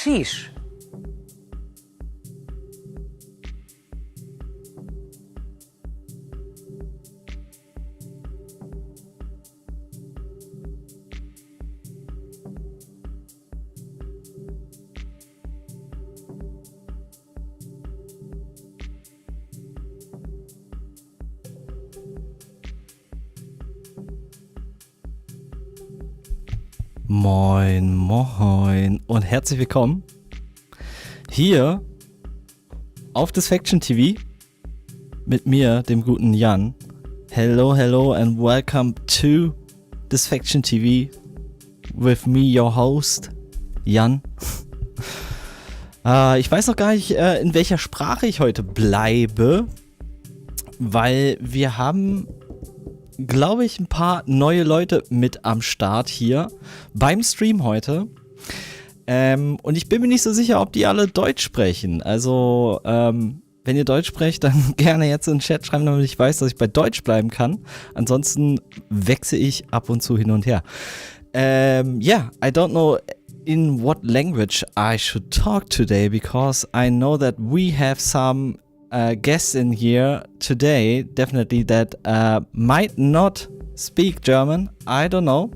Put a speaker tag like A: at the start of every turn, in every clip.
A: Sheesh.
B: Moin, moin und herzlich willkommen hier auf Dysfaction TV mit mir, dem guten Jan. Hello, hello and welcome to Dysfaction TV with me, your host, Jan. Ich weiß noch gar nicht, in welcher Sprache ich heute bleibe, weil wir haben, glaube ich, ein paar neue Leute mit am Start hier beim Stream heute. Und ich bin mir nicht so sicher, ob die alle Deutsch sprechen. Also, wenn ihr Deutsch sprecht, dann gerne jetzt in den Chat schreiben, damit ich weiß, dass ich bei Deutsch bleiben kann. Ansonsten wechsle ich ab und zu hin und her. Yeah, I don't know in what language I should talk today, because I know that we have some guests in here today, definitely that might not speak German. I don't know.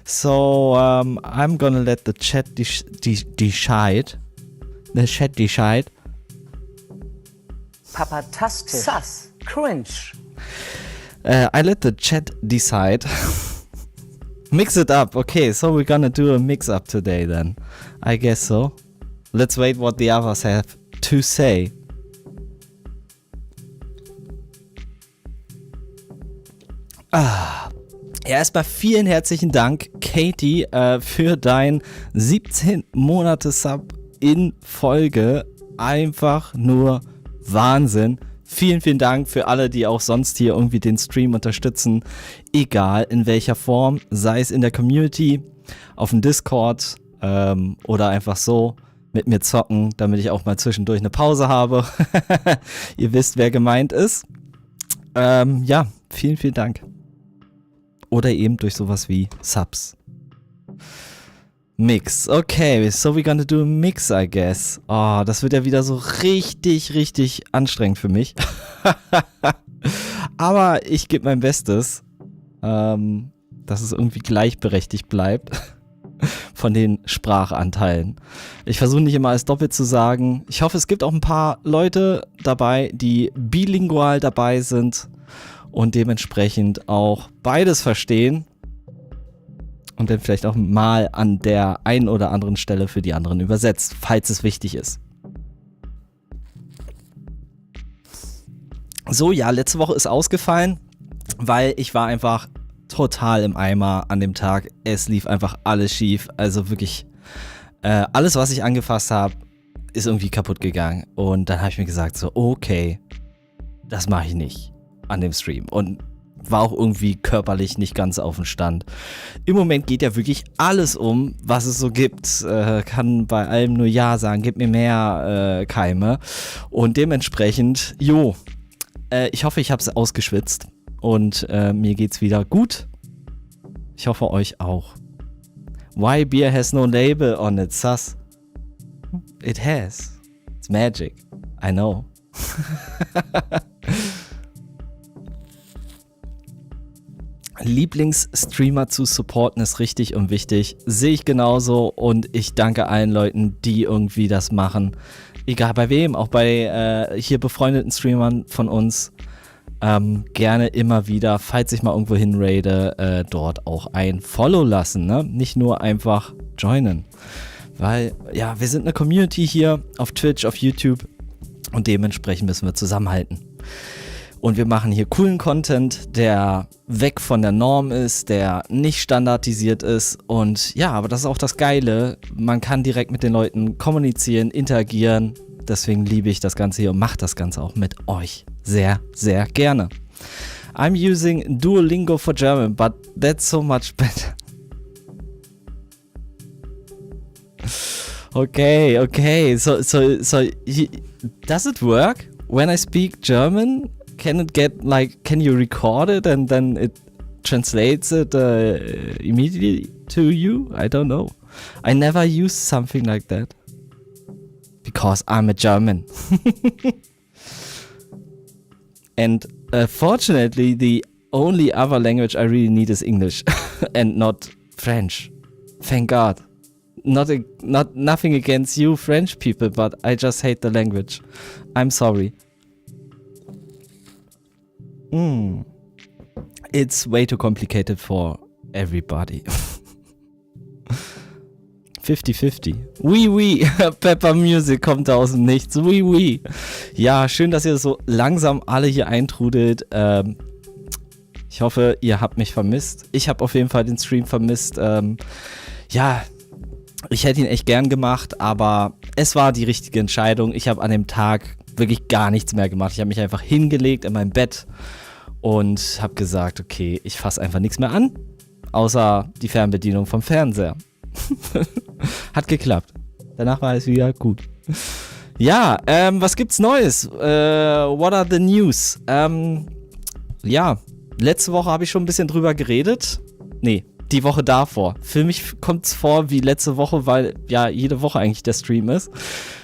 B: So I'm gonna let the chat decide. The chat decide.
A: Papatastisch. Sass. Cringe.
B: I let the chat decide. Mix it up. Okay, so we're gonna do a mix up today then. I guess so. Let's wait what the others have to say. Ja, erstmal vielen herzlichen Dank, Katie, für dein 17 Monate Sub in Folge. Einfach nur Wahnsinn. Vielen, vielen Dank für alle, die auch sonst hier irgendwie den Stream unterstützen. Egal in welcher Form, sei es in der Community, auf dem Discord oder einfach so mit mir zocken, damit ich auch mal zwischendurch eine Pause habe. Ihr wisst, wer gemeint ist. Ja, vielen, vielen Dank. Oder eben durch sowas wie Subs. Mix. Okay, so we're gonna do a mix, I guess. Oh, das wird ja wieder so richtig anstrengend für mich. Aber ich gebe mein Bestes, dass es irgendwie gleichberechtigt bleibt von den Sprachanteilen. Ich versuche nicht immer alles doppelt zu sagen. Ich hoffe, es gibt auch ein paar Leute dabei, die bilingual dabei sind und dementsprechend auch beides verstehen und dann vielleicht auch mal an der einen oder anderen Stelle für die anderen übersetzt, falls es wichtig ist. So, ja, letzte Woche ist ausgefallen, weil ich war einfach total im Eimer an dem Tag. Es lief einfach alles schief, also wirklich alles, was ich angefasst habe, ist irgendwie kaputt gegangen. Und dann habe ich mir gesagt so, okay, das mache ich nicht an dem Stream und war auch irgendwie körperlich nicht ganz auf dem Stand. Im Moment geht ja wirklich alles um, was es so gibt. Kann bei allem nur Ja sagen, gib mir mehr Keime. Und dementsprechend, ich hoffe, ich habe es ausgeschwitzt und mir geht's wieder gut. Ich hoffe, euch auch. Why beer has no label on it, sus? It has. It's magic. I know. Lieblingsstreamer zu supporten ist richtig und wichtig. Sehe ich genauso und ich danke allen Leuten, die irgendwie das machen. Egal bei wem, auch bei hier befreundeten Streamern von uns. Gerne immer wieder, falls ich mal irgendwo hinraide, dort auch ein Follow lassen. Ne? Nicht nur einfach joinen. Weil, ja, wir sind eine Community hier auf Twitch, auf YouTube und dementsprechend müssen wir zusammenhalten. Und wir machen hier coolen Content, der weg von der Norm ist, der nicht standardisiert ist. Und ja, aber das ist auch das Geile. Man kann direkt mit den Leuten kommunizieren, interagieren. Deswegen liebe ich das Ganze hier und mache das Ganze auch mit euch sehr, sehr gerne. I'm using Duolingo for German, but that's so much better. Okay. So does it work when I speak German? Can you record it and then it translates it immediately to you? I don't know. I never used something like that. because I'm a German. And fortunately, the only other language I really need is English and not French. Thank God. Nothing against you French people, but I just hate the language. I'm sorry. It's way too complicated for everybody. 50-50. Oui. Pepper Music kommt da aus dem Nichts. Oui. Ja, schön, dass ihr so langsam alle hier eintrudelt. Ich hoffe, ihr habt mich vermisst. Ich habe auf jeden Fall den Stream vermisst. Ja, ich hätte ihn echt gern gemacht, aber es war die richtige Entscheidung. Ich habe an dem Tag wirklich gar nichts mehr gemacht. Ich habe mich einfach hingelegt in mein Bett und habe gesagt, okay, ich fasse einfach nichts mehr an, außer die Fernbedienung vom Fernseher. Hat geklappt. Danach war es wieder gut. Ja, was gibt's Neues? What are the news? Ja, letzte Woche habe ich schon ein bisschen drüber geredet. Nee, die Woche davor. Für mich kommt es vor wie letzte Woche, weil ja jede Woche eigentlich der Stream ist.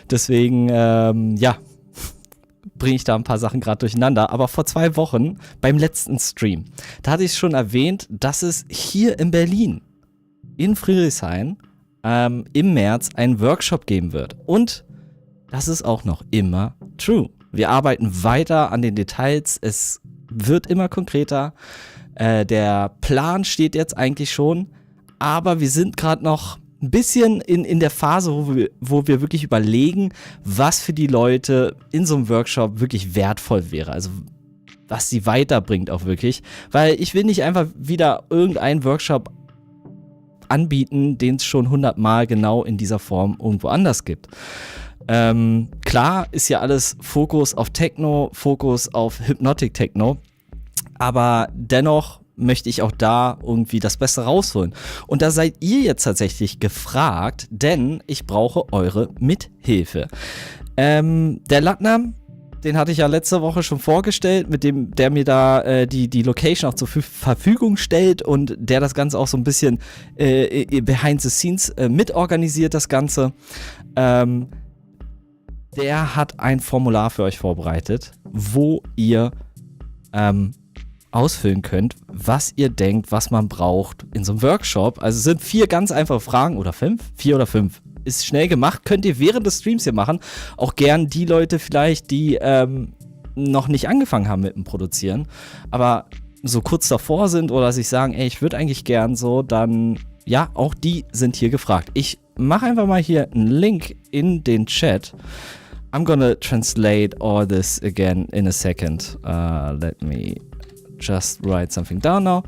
B: Deswegen, ja, bringe ich da ein paar Sachen gerade durcheinander. Aber vor 2 Wochen, beim letzten Stream, da hatte ich schon erwähnt, dass es hier in Berlin, in Friedrichshain, im März einen Workshop geben wird. Und das ist auch noch immer true. Wir arbeiten weiter an den Details. Es wird immer konkreter. Der Plan steht jetzt eigentlich schon, aber wir sind gerade noch ein bisschen in der Phase, wo wir wirklich überlegen, was für die Leute in so einem Workshop wirklich wertvoll wäre. Also was sie weiterbringt auch wirklich. Weil ich will nicht einfach wieder irgendeinen Workshop anbieten, den es schon 100 Mal genau in dieser Form irgendwo anders gibt. Klar ist ja alles Fokus auf Techno, Fokus auf Hypnotic Techno. Aber dennoch möchte ich auch da irgendwie das Beste rausholen. Und da seid ihr jetzt tatsächlich gefragt, denn ich brauche eure Mithilfe. Der Latnam, den hatte ich ja letzte Woche schon vorgestellt, mit dem, der mir da die Location auch zur Verfügung stellt und der das Ganze auch so ein bisschen behind the scenes mitorganisiert, das Ganze. Der hat ein Formular für euch vorbereitet, wo ihr ausfüllen könnt, was ihr denkt, was man braucht in so einem Workshop. Also es sind 4 ganz einfache Fragen oder 5? 4 oder 5. Ist schnell gemacht, könnt ihr während des Streams hier machen. Auch gern die Leute vielleicht, die noch nicht angefangen haben mit dem Produzieren, aber so kurz davor sind oder sich sagen, ey, ich würde eigentlich gern so, dann ja, auch die sind hier gefragt. Ich mache einfach mal hier einen Link in den Chat. I'm gonna translate all this again in a second. Let me just write something down now.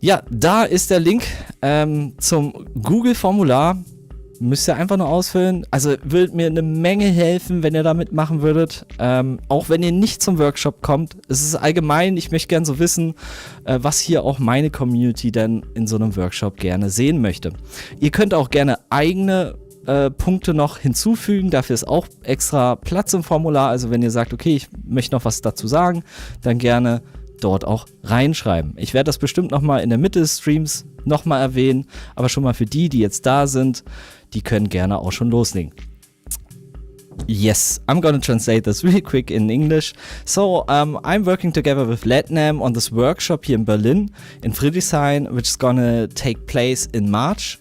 B: Ja, da ist der Link zum Google-Formular. Müsst ihr einfach nur ausfüllen. Also würde mir eine Menge helfen, wenn ihr da mitmachen würdet. Auch wenn ihr nicht zum Workshop kommt. Es ist allgemein, ich möchte gerne so wissen, was hier auch meine Community denn in so einem Workshop gerne sehen möchte. Ihr könnt auch gerne eigene Punkte noch hinzufügen. Dafür ist auch extra Platz im Formular. Also wenn ihr sagt, okay, ich möchte noch was dazu sagen, dann gerne dort auch reinschreiben. Ich werde das bestimmt nochmal in der Mitte des Streams nochmal erwähnen, aber schon mal für die jetzt da sind, die können gerne auch schon loslegen. Yes, I'm gonna translate this really quick in English. So, I'm working together with Latnam on this workshop here in Berlin, in Friedrichshain, which is gonna take place in March.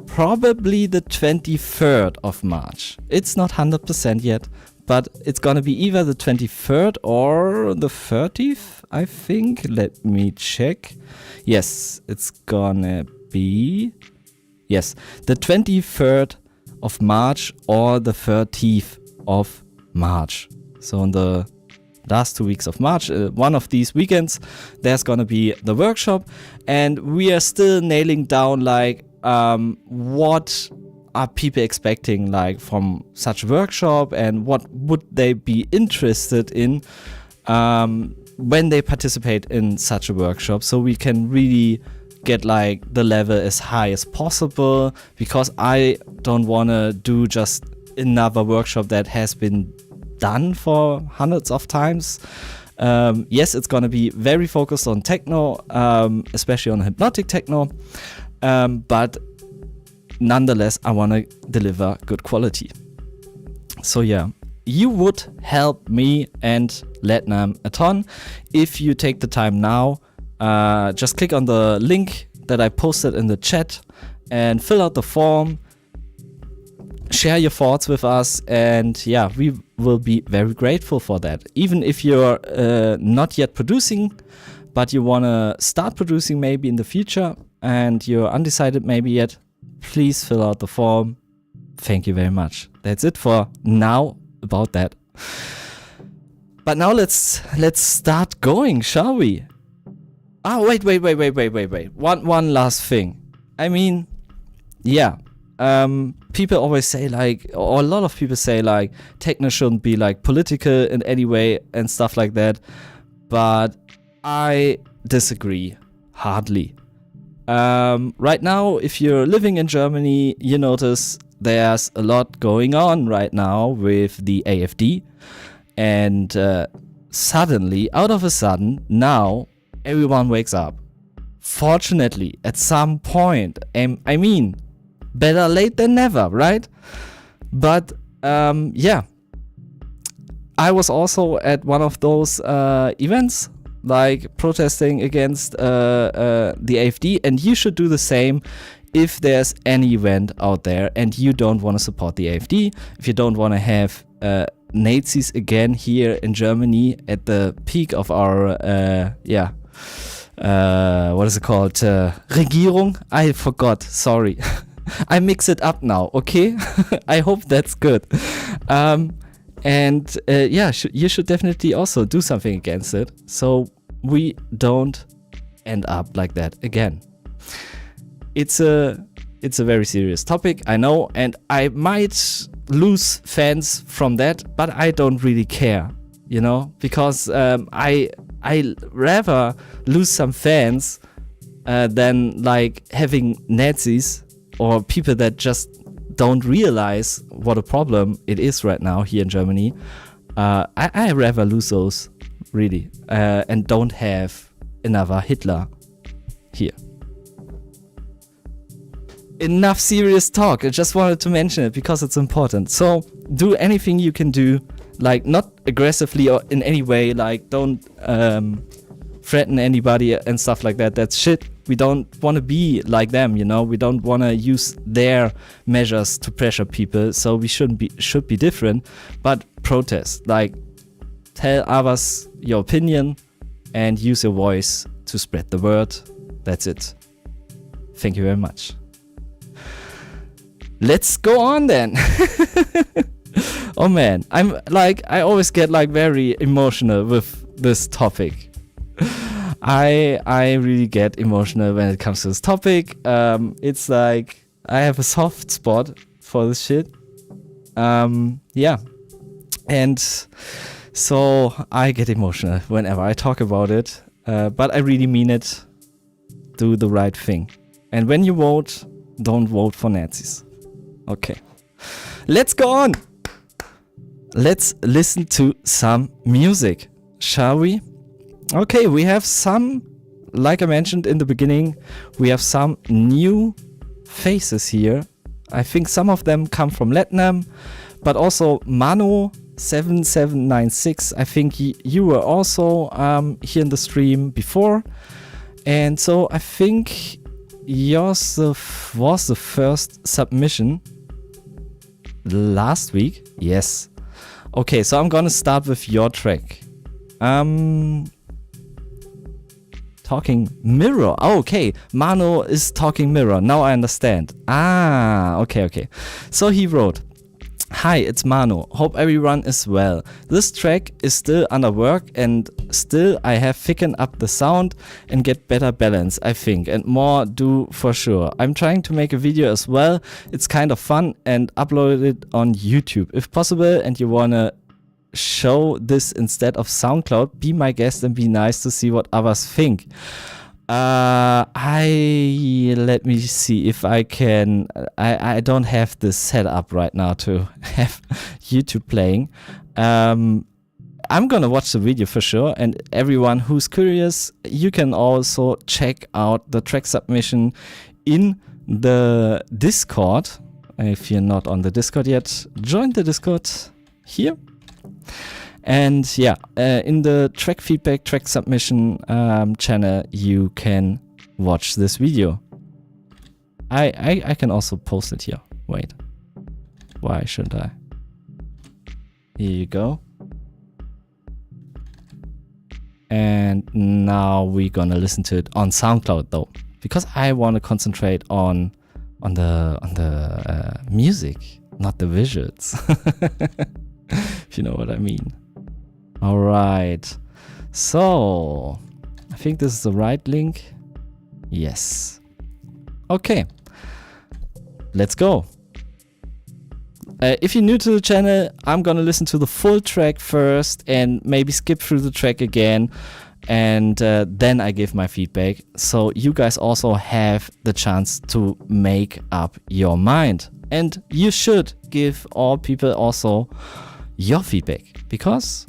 B: Probably the 23rd of March. It's not 100% yet, but it's gonna be either the 23rd or the 30th, I think. Let me check. Yes, it's gonna be... Yes, the 23rd of March or the 30th of March. So in the last 2 weeks of March, one of these weekends, there's gonna be the workshop. And we are still nailing down like what are people expecting like from such a workshop and what would they be interested in when they participate in such a workshop, so we can really get like the level as high as possible, because I don't want to do just another workshop that has been done for hundreds of times. Yes, it's gonna be very focused on techno, especially on hypnotic techno. But nonetheless, I want to deliver good quality. So yeah, you would help me and Letnam a ton if you take the time now. Just click on the link that I posted in the chat and fill out the form. Share your thoughts with us, and yeah, we will be very grateful for that. Even if you're not yet producing, but you want to start producing maybe in the future and you're undecided maybe yet, please fill out the form. Thank you very much. That's it for now about that. But now let's start going, shall we? Oh, wait. One last thing. I mean, yeah. People always say like, or a lot of people say like, techno shouldn't be like political in any way and stuff like that. But I disagree hardly. Right now, if you're living in Germany, you notice there's a lot going on right now with the AfD. And suddenly, out of a sudden, now everyone wakes up. Fortunately, at some point, I mean, better late than never, right? But yeah, I was also at one of those events, like protesting against the AfD, and you should do the same if there's any event out there and you don't want to support the AfD, if you don't want to have Nazis again here in Germany at the peak of our what is it called? Regierung? I forgot, sorry. I mix it up now, okay? I hope that's good. And yeah, you should definitely also do something against it, so we don't end up like that again. It's a very serious topic, I know, and I might lose fans from that, but I don't really care, you know, because I rather lose some fans than like having Nazis or people that just don't realize what a problem it is right now here in Germany. I rather lose those, really, and don't have another Hitler here. Enough serious talk. I just wanted to mention it because it's important. So do anything you can do, like not aggressively or in any way, like don't threaten anybody and stuff like that. That's shit. We don't want to be like them, you know. We don't want to use their measures to pressure people. So we should be different. But protest, like tell others your opinion and use your voice to spread the word. That's it. Thank you very much. Let's go on then. Oh man, I always get like very emotional with this topic. I really get emotional when it comes to this topic. It's like I have a soft spot for this shit. Yeah. And so I get emotional whenever I talk about it. But I really mean it. Do the right thing. And when you vote, don't vote for Nazis. Okay. Let's go on. Let's listen to some music, shall we? Okay, we have some, like I mentioned in the beginning, we have some new faces here. I think some of them come from Letnam, but also Mano7796. I think you were also here in the stream before. And so I think yours was the first submission last week. Yes. Okay, so I'm gonna start with your track. Talking Mirror. Oh, okay, Mano is Talking Mirror. Now I understand. Okay. So he wrote, "Hi, it's Mano. Hope everyone is well. This track is still under work and still I have thickened up the sound and get better balance, I think, and more do for sure. I'm trying to make a video as well. It's kind of fun and upload it on YouTube. If possible and you wanna show this instead of SoundCloud, be my guest and be nice to see what others think." Let me see if I can. I don't have this set up right now to have YouTube playing. I'm gonna watch the video for sure, and everyone who's curious, you can also check out the track submission in the Discord. If you're not on the Discord yet, join the Discord here. And yeah, in the track feedback, track submission channel, you can watch this video. I can also post it here. Wait, why shouldn't I? Here you go. And now we're gonna listen to it on SoundCloud though, because I want to concentrate on the music, not the visuals. If you know what I mean. All right. So I think this is the right link. Yes. Okay. Let's go. If you're new to the channel, I'm gonna listen to the full track first and maybe skip through the track again, and then I give my feedback, so you guys also have the chance to make up your mind. And you should give all people also your feedback, because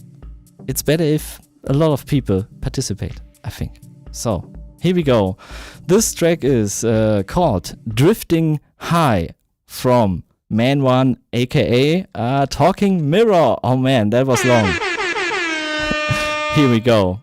B: it's better if a lot of people participate, I think. So here we go. This track is called Drifting High from Man One, aka Talking Mirror. Oh man, that was long. Here we go.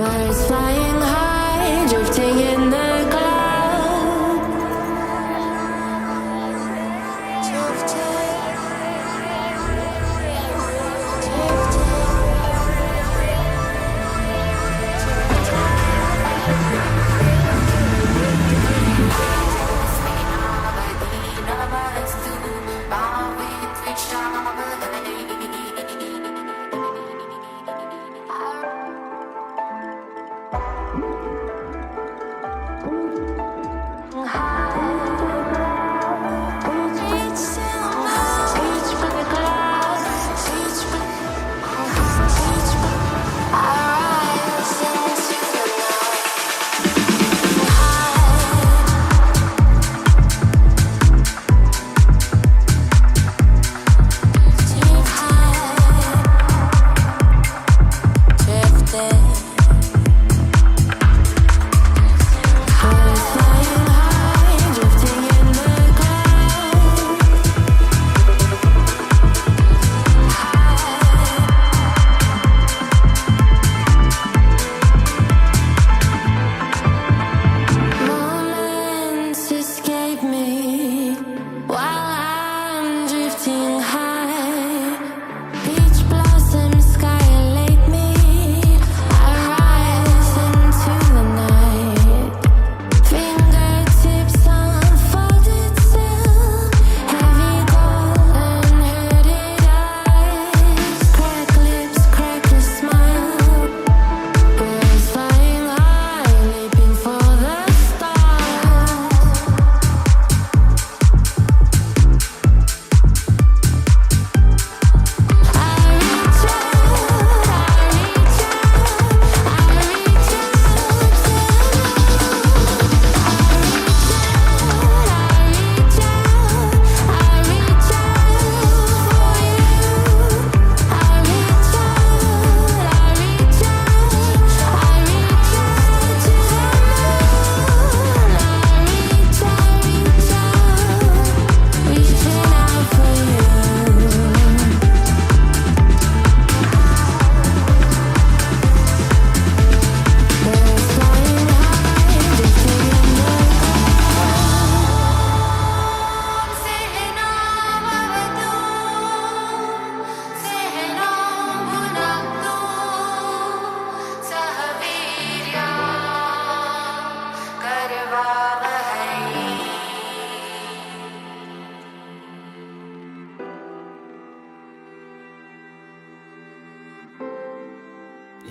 C: Birds flying high, drifting in the cloud.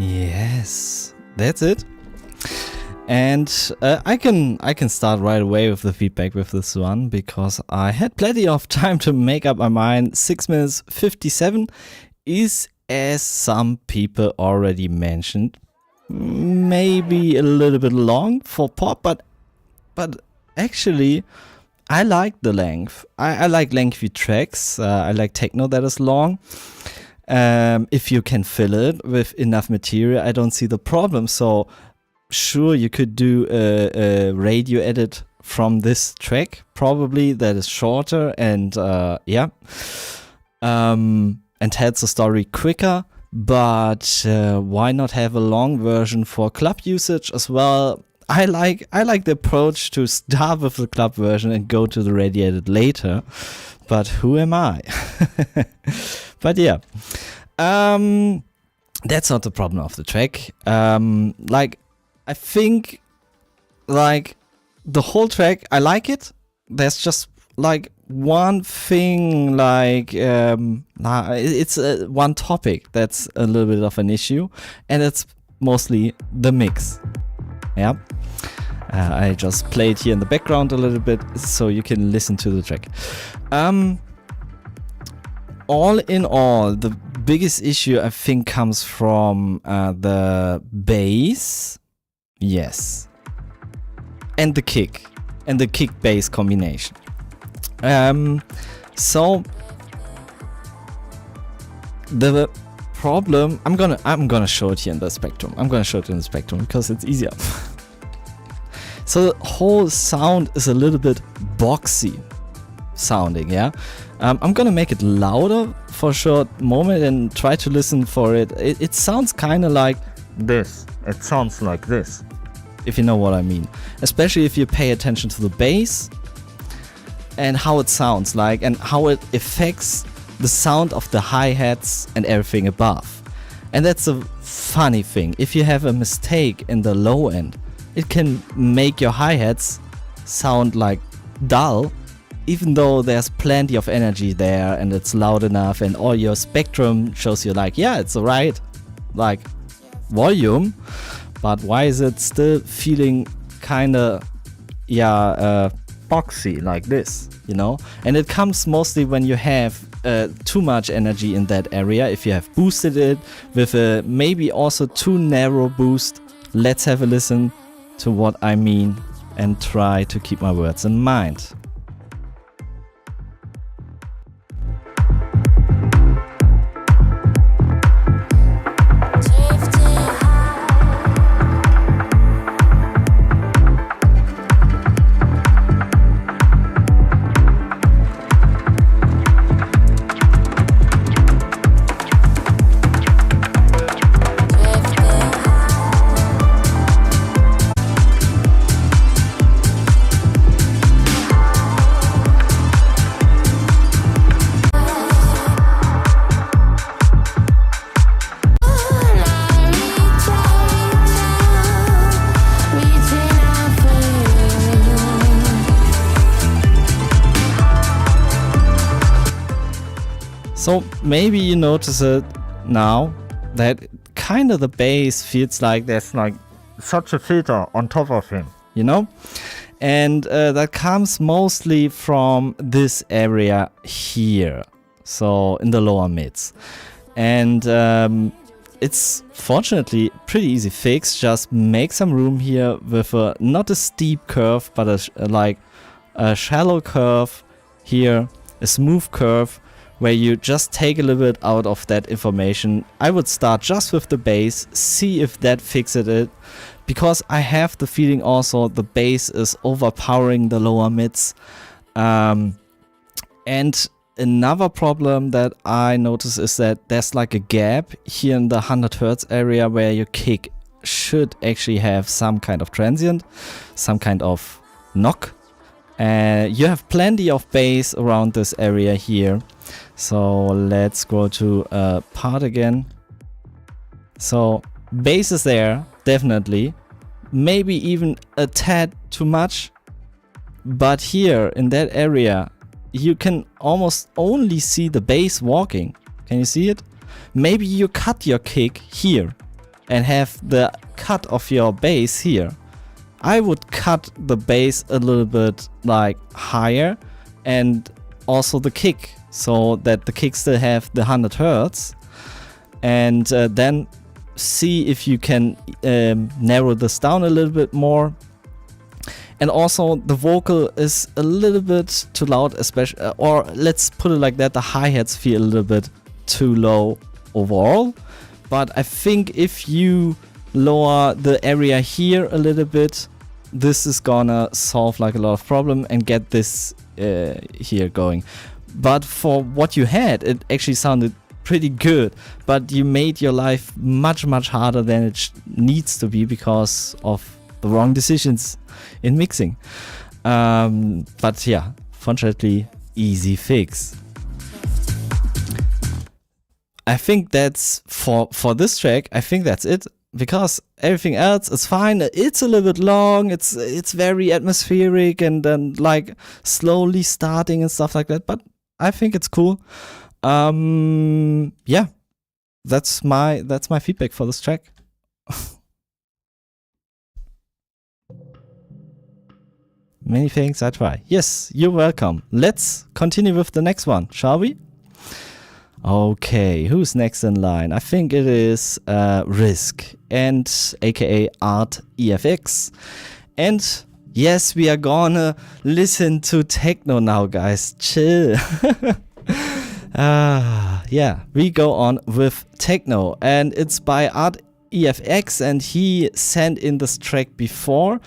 B: Yes, that's it. And I can start right away with the feedback with this one, because I had plenty of time to make up my mind. 6 minutes 57 is, as some people already mentioned, maybe a little bit long for pop, but actually I like the length. I like lengthy tracks. I like techno that is long. If you can fill it with enough material, I don't see the problem. So sure, you could do a radio edit from this track, probably, that is shorter and and tells the story quicker. But why not have a long version for club usage as well? I like the approach to start with the club version and go to the radio edit later. But who am I? But yeah, that's not the problem of the track. I think, the whole track, I like it. There's just one thing, it's one topic that's a little bit of an issue, and it's mostly the mix. Yeah. I just play it here in the background a little bit so you can listen to the track. All in all, the biggest issue I think comes from the bass, yes, and the kick bass combination. So the problem, I'm gonna show it here in the spectrum. I'm gonna show it in the spectrum because it's easier. So the whole sound is a little bit boxy sounding, yeah. I'm gonna make it louder for a short moment and try to listen for it. It sounds kind of like
D: this. It sounds like this.
B: If you know what I mean. Especially if you pay attention to the bass and how it sounds like and how it affects the sound of the hi-hats and everything above. And that's a funny thing. If you have a mistake in the low end, it can make your hi-hats sound like dull, even though there's plenty of energy there and it's loud enough and all your spectrum shows you like, yeah, it's alright, like volume, but why is it still feeling kinda, boxy like this, you know? And it comes mostly when you have too much energy in that area, if you have boosted it with a maybe also too narrow boost. Let's have a listen to what I mean and try to keep my words in mind. So maybe you notice it now that kind of the bass feels like there's like
D: Such a filter on top of him.
B: you know? And that comes mostly from this area here, so in the lower mids. And it's fortunately pretty easy fix. Just make some room here with a not a steep curve, but a shallow curve here, a smooth curve, where you just take a little bit out of that information. I would start just with the bass, see if that fixes it, because I have the feeling also the bass is overpowering the lower mids. And another problem that I notice is that there's like a gap here in the 100 Hertz area where your kick should actually have some kind of transient, some kind of knock. You have plenty of bass around this area here. So let's go to part again. So bass is there, definitely. Maybe even a tad too much. But here in that area, you can almost only see the bass walking. Can you see it? Maybe you cut your kick here and have the cut of your bass here. I would cut the bass a little bit like higher and also the kick, so that the kick still have the 100 Hertz, and then see if you can narrow this down a little bit more. And also the vocal is a little bit too loud, especially, or let's put it like that, the hi-hats feel a little bit too low overall. But I think if you lower the area here a little bit, this is gonna solve like a lot of problem and get this here going. But for what you had, it actually sounded pretty good, but you made your life much harder than it needs to be because of the wrong decisions in mixing. But yeah, fortunately easy fix. I think that's for this track. I think that's it, because everything else is fine. It's a little bit long. It's very atmospheric and then like slowly starting and stuff like that. But I think it's cool. Yeah, that's my feedback for this track. Many thanks, I try. Yes, you're welcome. Let's continue with the next one, shall we? Okay, who's next in line? I think it is Risk, and aka Art EFX. And yes, we are gonna listen to techno now, guys. Chill. Yeah, we go on with techno, and it's by Art EFX, and he sent in this track before,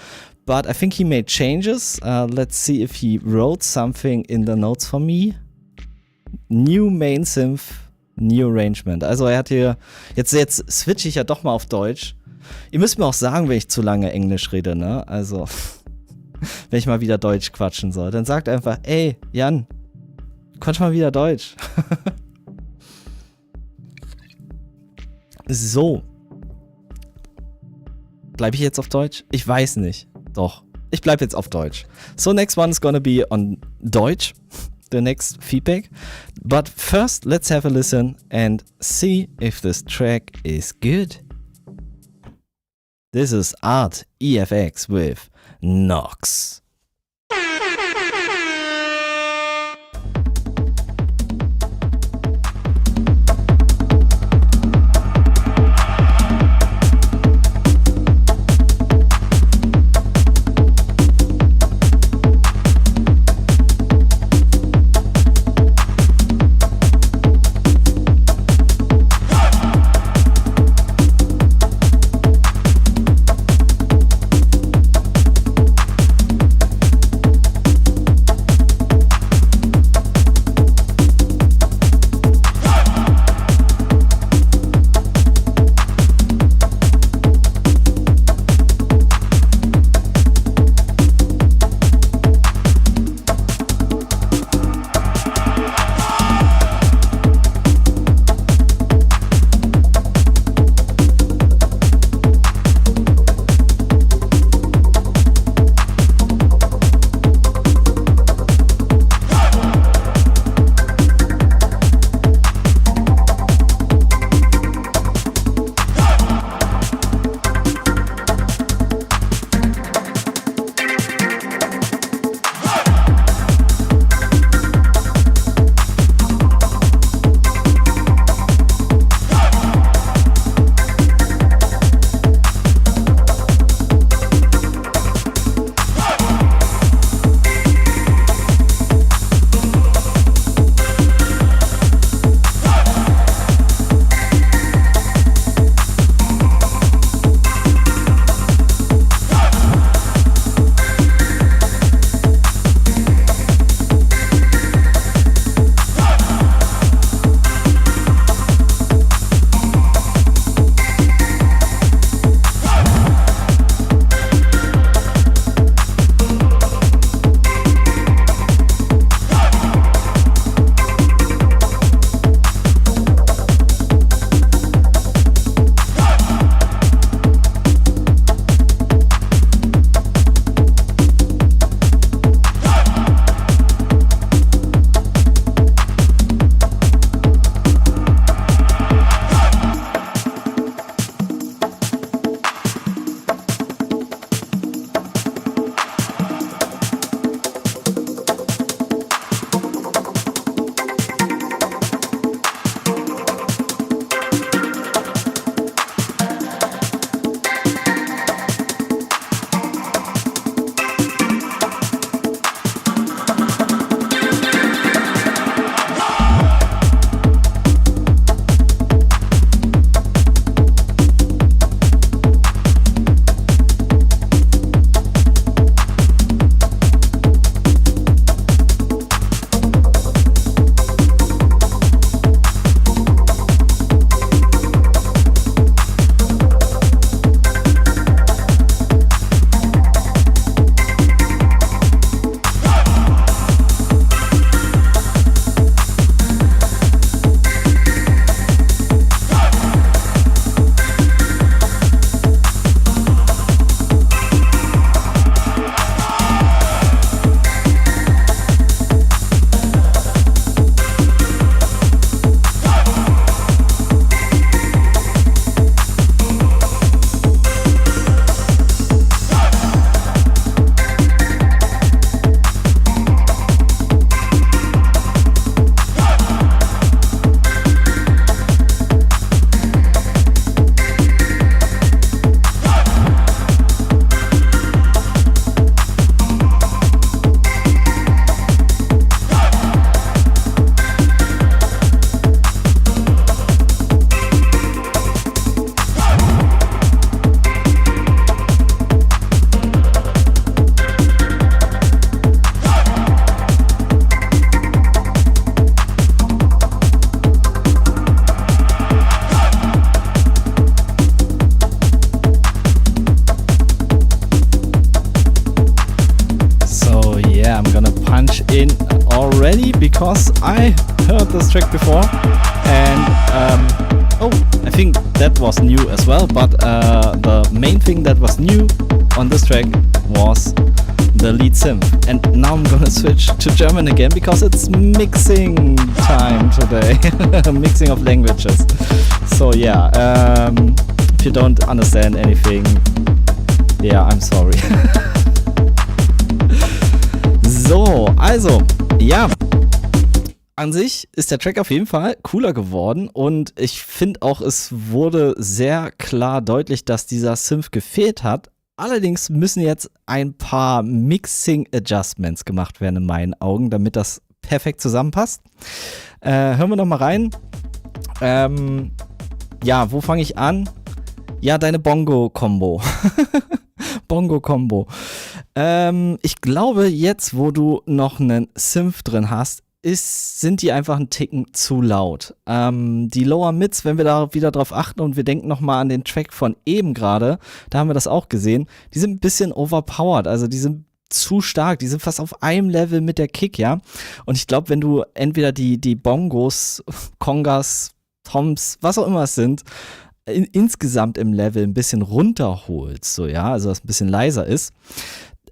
B: but I think he made changes. Let's see if he wrote something in the notes for me. New Main Synth, New Arrangement. Also er hat hier, jetzt switche ich ja doch mal auf Deutsch. Ihr müsst mir auch sagen, wenn ich zu lange Englisch rede, ne? Also, wenn ich mal wieder Deutsch quatschen soll, dann sagt einfach, ey, Jan, quatsch mal wieder Deutsch. So. Bleibe ich jetzt auf Deutsch? Ich weiß nicht. Doch. Ich bleibe jetzt auf Deutsch. So, next one is gonna be on Deutsch. The next feedback. But first, let's have a listen and see if this track is good. This is Art EFX with Nox. because I heard this track before, and I think that was new as well, but the main thing that was new on this track was the lead synth. And now I'm gonna switch to German again because it's mixing time today. Mixing of languages. So yeah, if you don't understand anything, yeah, I'm sorry. So, also, ja. An sich ist der Track auf jeden Fall cooler geworden und ich finde auch, es wurde sehr klar deutlich, dass dieser Synth gefehlt hat. Allerdings müssen jetzt ein paar Mixing-Adjustments gemacht werden in meinen Augen, damit das perfekt zusammenpasst. Hören wir noch mal rein. Ja, wo fange ich an? Ja, deine Bongo-Kombo. Bongo-Kombo. Ich glaube, jetzt, wo du noch einen Synth drin hast, sind die einfach einen Ticken zu laut. Die Lower Mids, wenn wir da wieder drauf achten und wir denken nochmal an den Track von eben gerade, da haben wir das auch gesehen, die sind ein bisschen overpowered, also die sind zu stark, die sind fast auf einem Level mit der Kick, ja. Und ich glaube, wenn du entweder die Bongos, Congas, Toms, was auch immer es sind, insgesamt im Level ein bisschen runterholst, so ja, also dass es ein bisschen leiser ist,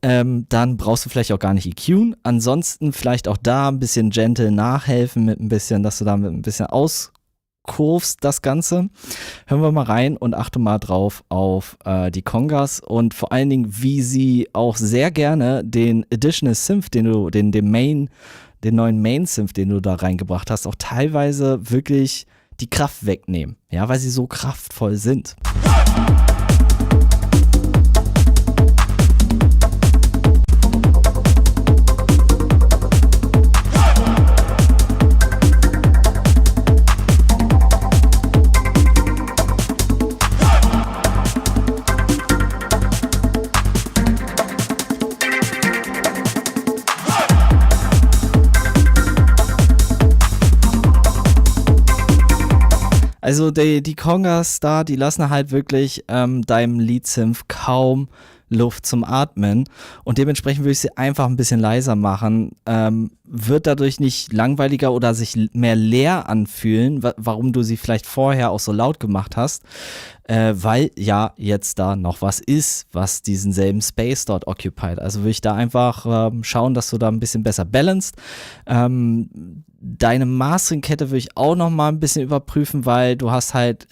B: dann brauchst du vielleicht auch gar nicht EQen. Ansonsten vielleicht auch da ein bisschen gentle nachhelfen mit ein bisschen, dass du damit ein bisschen auskurvst das Ganze. Hören wir mal rein und achte mal drauf auf die Congas und vor allen Dingen, wie sie auch sehr gerne den Additional Synth, den neuen Main Synth, den du da reingebracht hast, auch teilweise wirklich die Kraft wegnehmen, ja, weil sie so kraftvoll sind. Also die Congas da, die lassen halt wirklich deinem Lead-Synth kaum Luft zum Atmen und dementsprechend würde ich sie einfach ein bisschen leiser machen. Wird dadurch nicht langweiliger oder sich mehr leer anfühlen, warum du sie vielleicht vorher auch so laut gemacht hast, weil ja jetzt da noch was ist, was diesen selben Space dort occupied. Also würde ich da einfach schauen, dass du da ein bisschen besser balanced. Deine Mastering-Kette würde ich auch noch mal ein bisschen überprüfen, weil du hast halt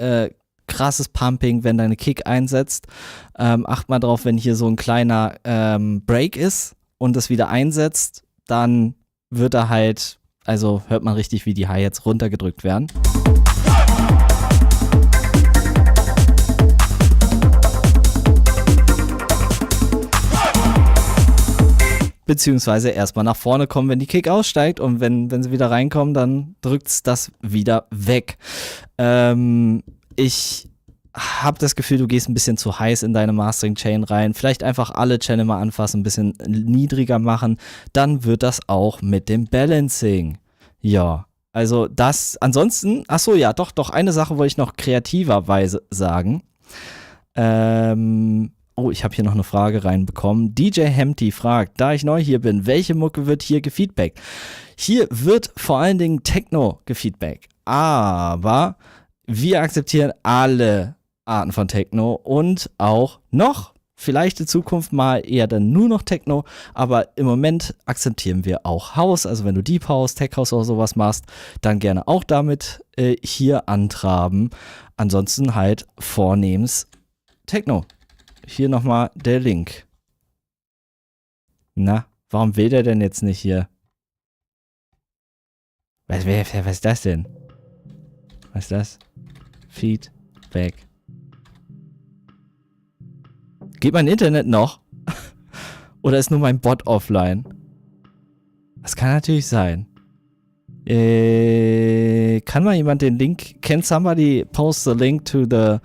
B: krasses Pumping, wenn deine Kick einsetzt. Acht mal drauf, wenn hier so ein kleiner Break ist und es wieder einsetzt, dann wird er halt, also hört man richtig, wie die Hi-Hats runtergedrückt werden. Beziehungsweise erstmal nach vorne kommen, wenn die Kick aussteigt und wenn sie wieder reinkommen, dann drückt's das wieder weg. Ich habe das Gefühl, du gehst ein bisschen zu heiß in deine Mastering-Chain rein. Vielleicht einfach alle Channel mal anfassen, ein bisschen niedriger machen. Dann wird das auch mit dem Balancing. Ja, also das, ansonsten, achso, ja, doch, eine Sache wollte ich noch kreativerweise sagen. Oh, ich habe hier noch eine Frage reinbekommen. DJ Hempty fragt, da ich neu hier bin, welche Mucke wird hier gefeedbackt? Hier wird vor allen Dingen Techno gefeedbackt. Aber wir akzeptieren alle Arten von Techno und auch noch, vielleicht in Zukunft mal eher dann nur noch Techno, aber im Moment akzeptieren wir auch House. Also wenn du Deep House, Tech House oder sowas machst, dann gerne auch damit hier antraben. Ansonsten halt vornehmens Techno. Hier nochmal der Link. Na, warum will der denn jetzt nicht hier? Was ist das denn? Was ist das? Feedback. Geht mein Internet noch? Oder ist nur mein Bot offline? Das kann natürlich sein. Kann mal jemand den Link? Can somebody post the link to the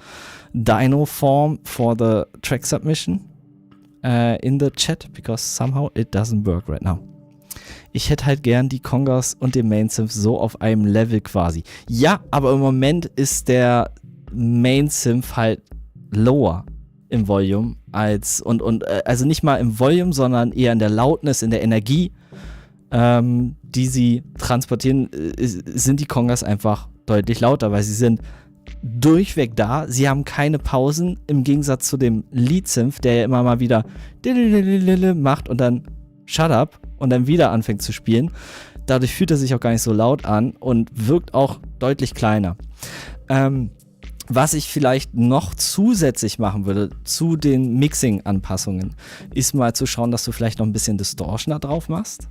B: Dino form for the track submission in the chat? Because somehow it doesn't work right now. Ich hätte halt gern die Congas und den Main Synth so auf einem Level quasi. Ja, aber im Moment ist der Main Synth halt lower im Volume als also nicht mal im Volume, sondern eher in der Lautness, in der Energie die sie transportieren, sind die Congas einfach deutlich lauter, weil sie sind durchweg da. Sie haben keine Pausen, im Gegensatz zu dem Lead-Synth, der ja immer mal wieder macht und dann shut up und dann wieder anfängt zu spielen. Dadurch fühlt er sich auch gar nicht so laut an und wirkt auch deutlich kleiner. Was ich vielleicht noch zusätzlich machen würde zu den Mixing-Anpassungen, ist mal zu schauen, dass du vielleicht noch ein bisschen Distortion da drauf machst.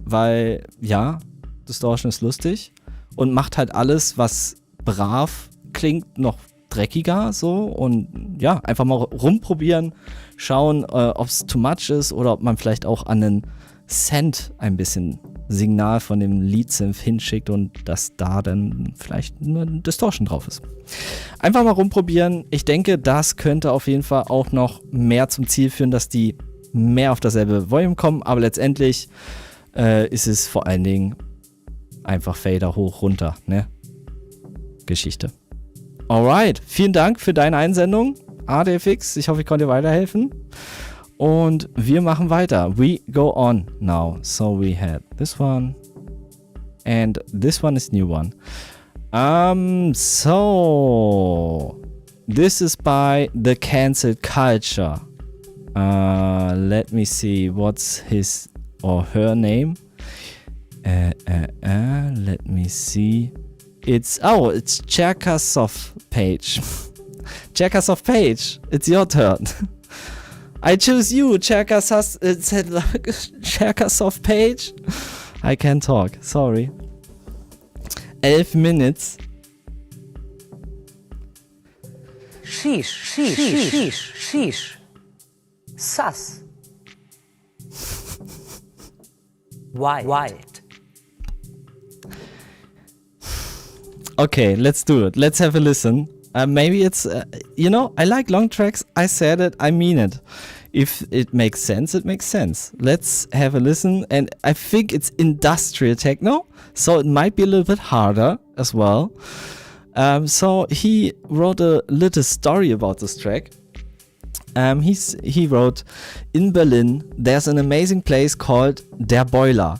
B: Weil, ja, Distortion ist lustig und macht halt alles, was brav klingt, noch dreckiger so. Und ja, einfach mal rumprobieren, schauen, ob es too much ist oder ob man vielleicht auch an den Cent ein bisschen Signal von dem Lead-Synth hinschickt und dass da dann vielleicht nur Distortion drauf ist. Einfach mal rumprobieren. Ich denke, das könnte auf jeden Fall auch noch mehr zum Ziel führen, dass die mehr auf dasselbe Volume kommen, aber letztendlich ist es vor allen Dingen einfach Fader hoch, runter, ne? Geschichte. Alright, vielen Dank für deine Einsendung, ADFX. Ich hoffe, ich konnte dir weiterhelfen. Und wir machen weiter. We go on now. So we had this one. And this one is new one. So this is by The Cancelled Culture. Let me see. What's his or her name? Let me see. It's Cherkasov Page. Cherkasov Page, it's your turn. I choose you, Cherkasov Page. I can't talk, sorry. 11 minutes.
A: Sheesh. Sus. Wild.
B: Okay, let's do it. Let's have a listen. Maybe it's, I like long tracks. I said it, I mean it. If it makes sense, it makes sense. Let's have a listen. And I think it's industrial techno, so it might be a little bit harder as well. So he wrote a little story about this track. He wrote, in Berlin, there's an amazing place called Der Boiler.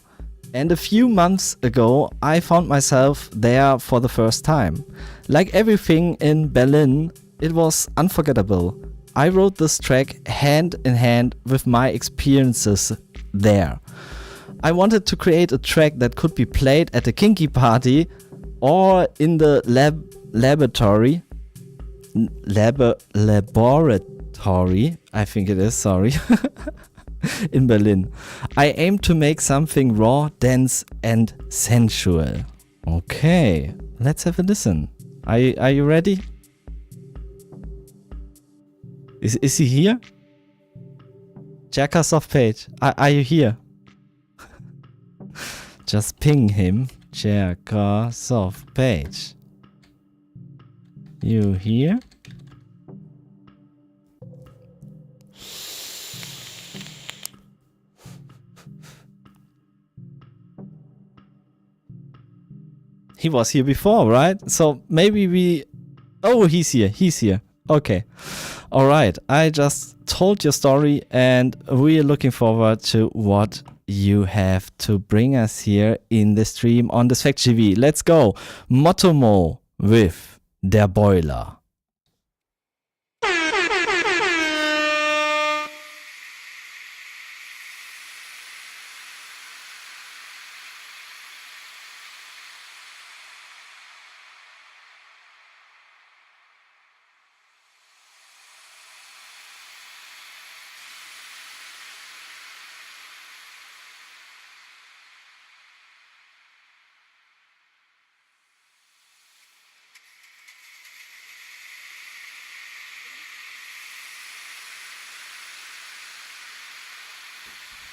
B: And a few months ago, I found myself there for the first time. Like everything in Berlin, it was unforgettable. I wrote this track hand in hand with my experiences there. I wanted to create a track that could be played at a kinky party or in the laboratory, I think it is, sorry, in Berlin. I aim to make something raw, dense and sensual. Okay, let's have a listen. Are you ready? Is he here? Cherkasov Page, are you here? Just ping him. Cherkasov Page. You here? He was here before, right? So maybe we... Oh, he's here. Okay. Alright, I just told your story and we are looking forward to what you have to bring us here in the stream on Dysfaction TV. Let's go. Motomo with Der Boiler.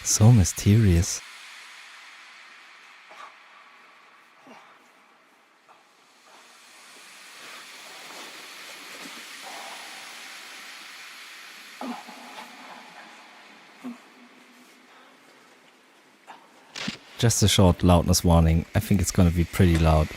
B: So mysterious. Just a short loudness warning. I think it's gonna be pretty loud.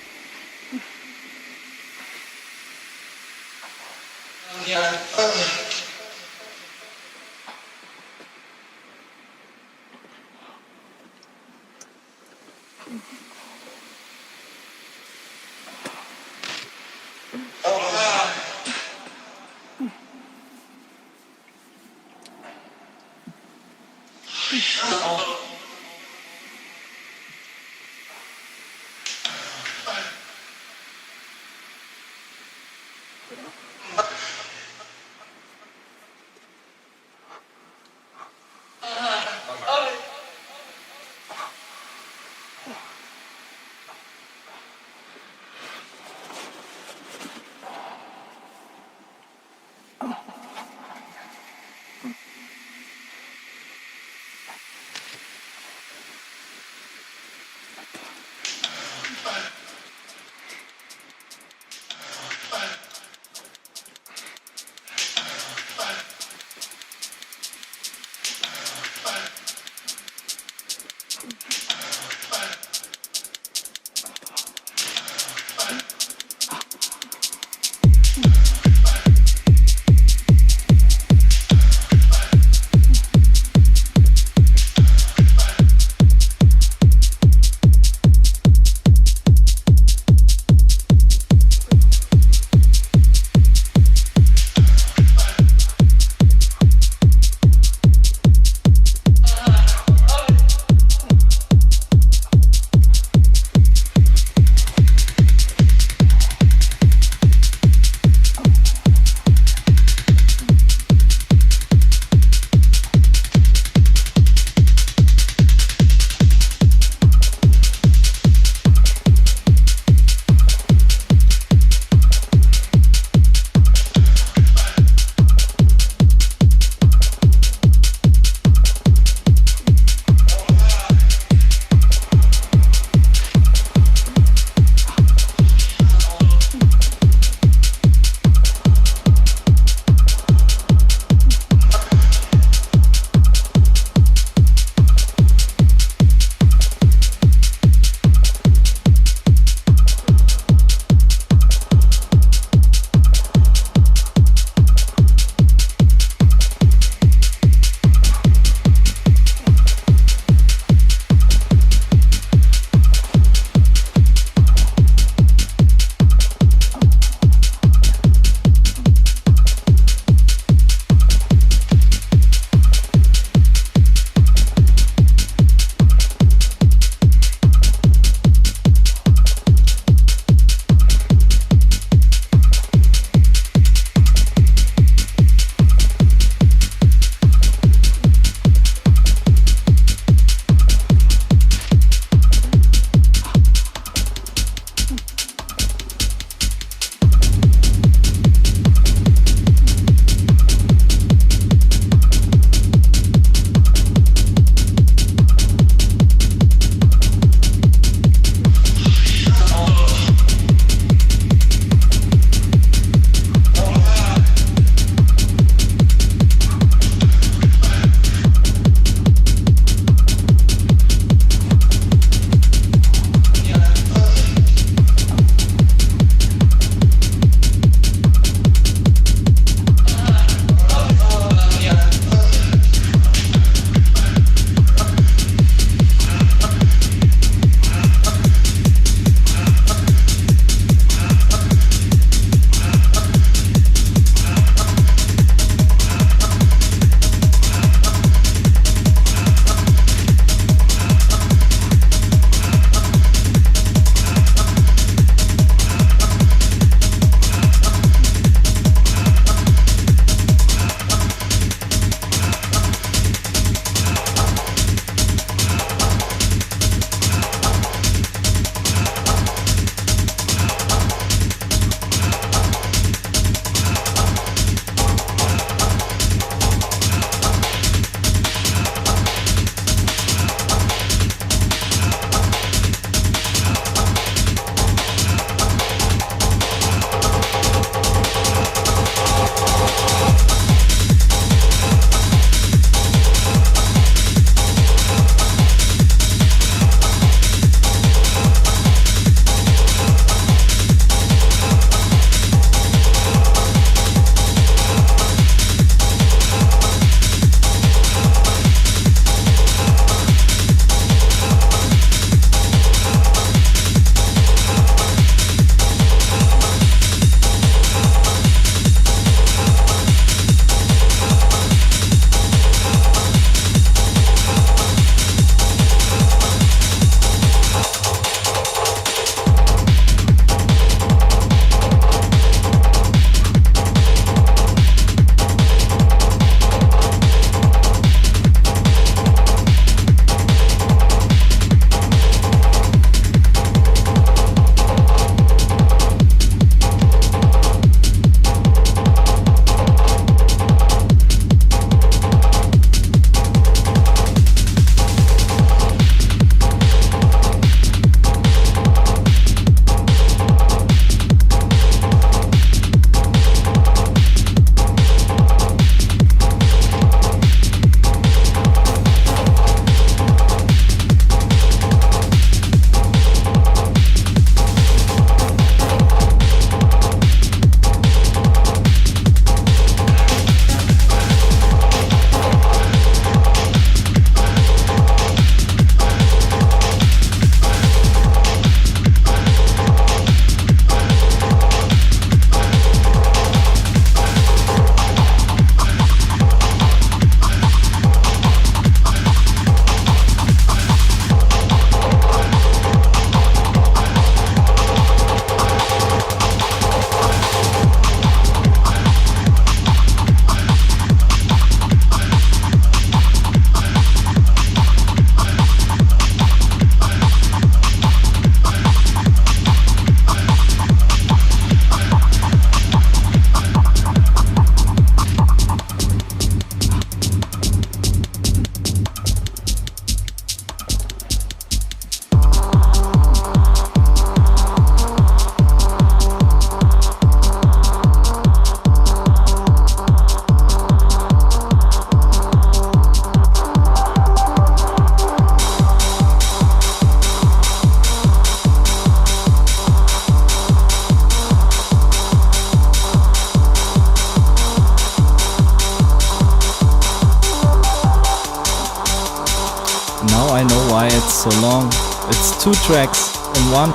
B: Now I know why it's so long. It's 2 tracks in one.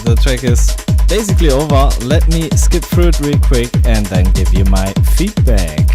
B: The track is basically over. Let me skip through it real quick and then give you my feedback.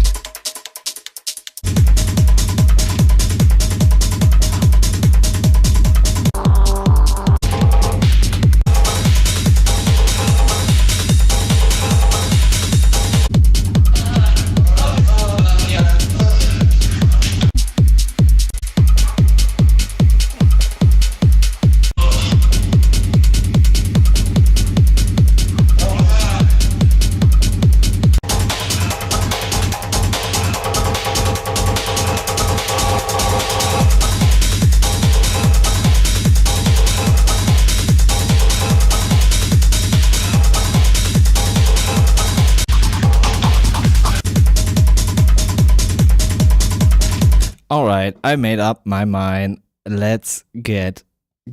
B: Alright, I made up my mind. Let's get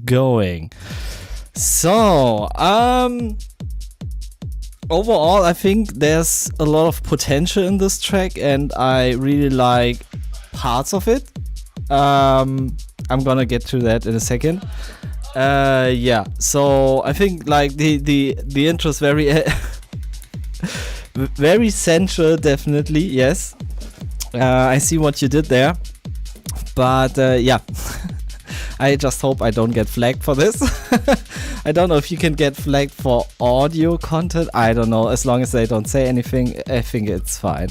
B: going. So, overall, I think there's a lot of potential in this track and I really like parts of it. I'm gonna get to that in a second. Yeah, so I think like the intro is very very sensual, definitely, yes. I see what you did there. But yeah, I just hope I don't get flagged for this. I don't know if you can get flagged for audio content. I don't know. As long as they don't say anything, I think it's fine.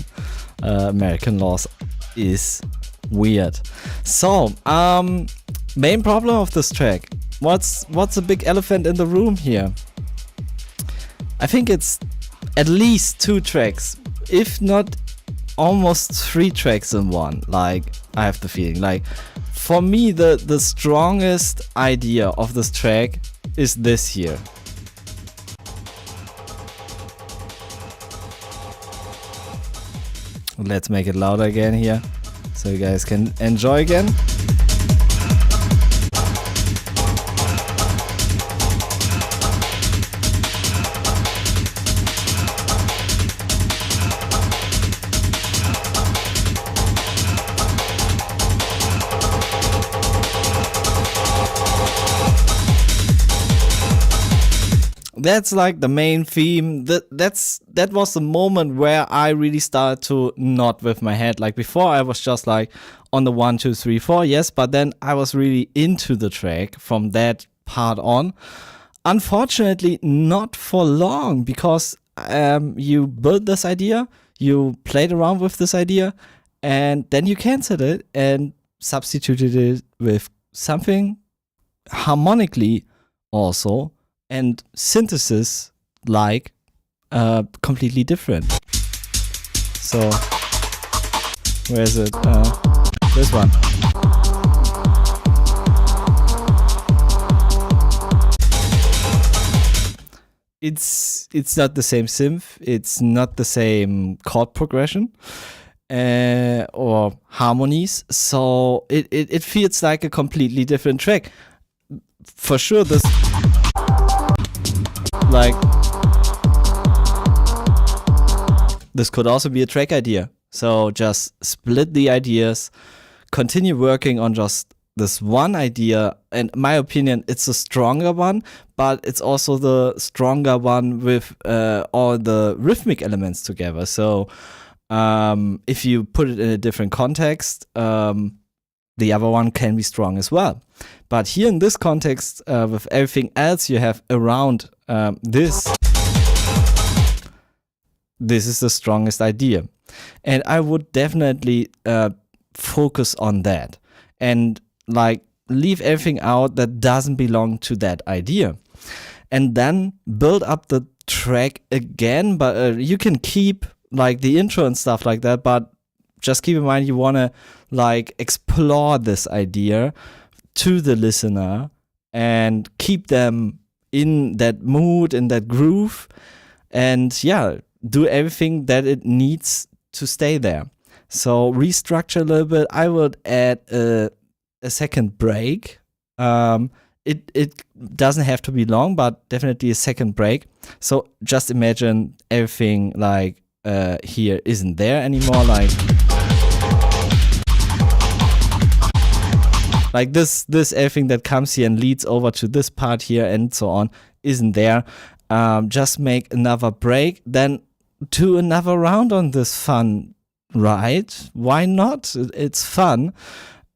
B: American laws is weird. So, main problem of this track. What's a big elephant in the room here? I think it's at least 2 tracks, if not almost 3 tracks in one. Like, I have the feeling, like, for me the strongest idea of this track is this here. Let's make it louder again here so you guys can enjoy again. That's like the main theme. That was the moment where I really started to nod with my head. Like before, I was just like on the 1, 2, 3, 4, yes, but then I was really into the track from that part on. Unfortunately, not for long, because you build this idea, you played around with this idea, and then you canceled it and substituted it with something harmonically also and synthesis like completely different. So where is it? This one. It's not the same synth. It's not the same chord progression or harmonies. So it feels like a completely different track. For sure, this this could also be a track idea. So just split the ideas, continue working on just this one idea. And in my opinion, it's a stronger one, but it's also the stronger one with all the rhythmic elements together. So if you put it in a different context, the other one can be strong as well. But here in this context, with everything else you have around this is the strongest idea. And I would definitely focus on that and like leave everything out that doesn't belong to that idea. And then build up the track again, but you can keep like the intro and stuff like that, but just keep in mind you want to like explore this idea to the listener and keep them in that mood, in that groove, and yeah, do everything that it needs to stay there. So restructure a little bit. I would add a second break. It doesn't have to be long, but definitely a second break. So just imagine everything like here isn't there anymore. Like this everything that comes here and leads over to this part here and so on isn't there. Just make another break, then do another round on this fun ride. Why not? It's fun.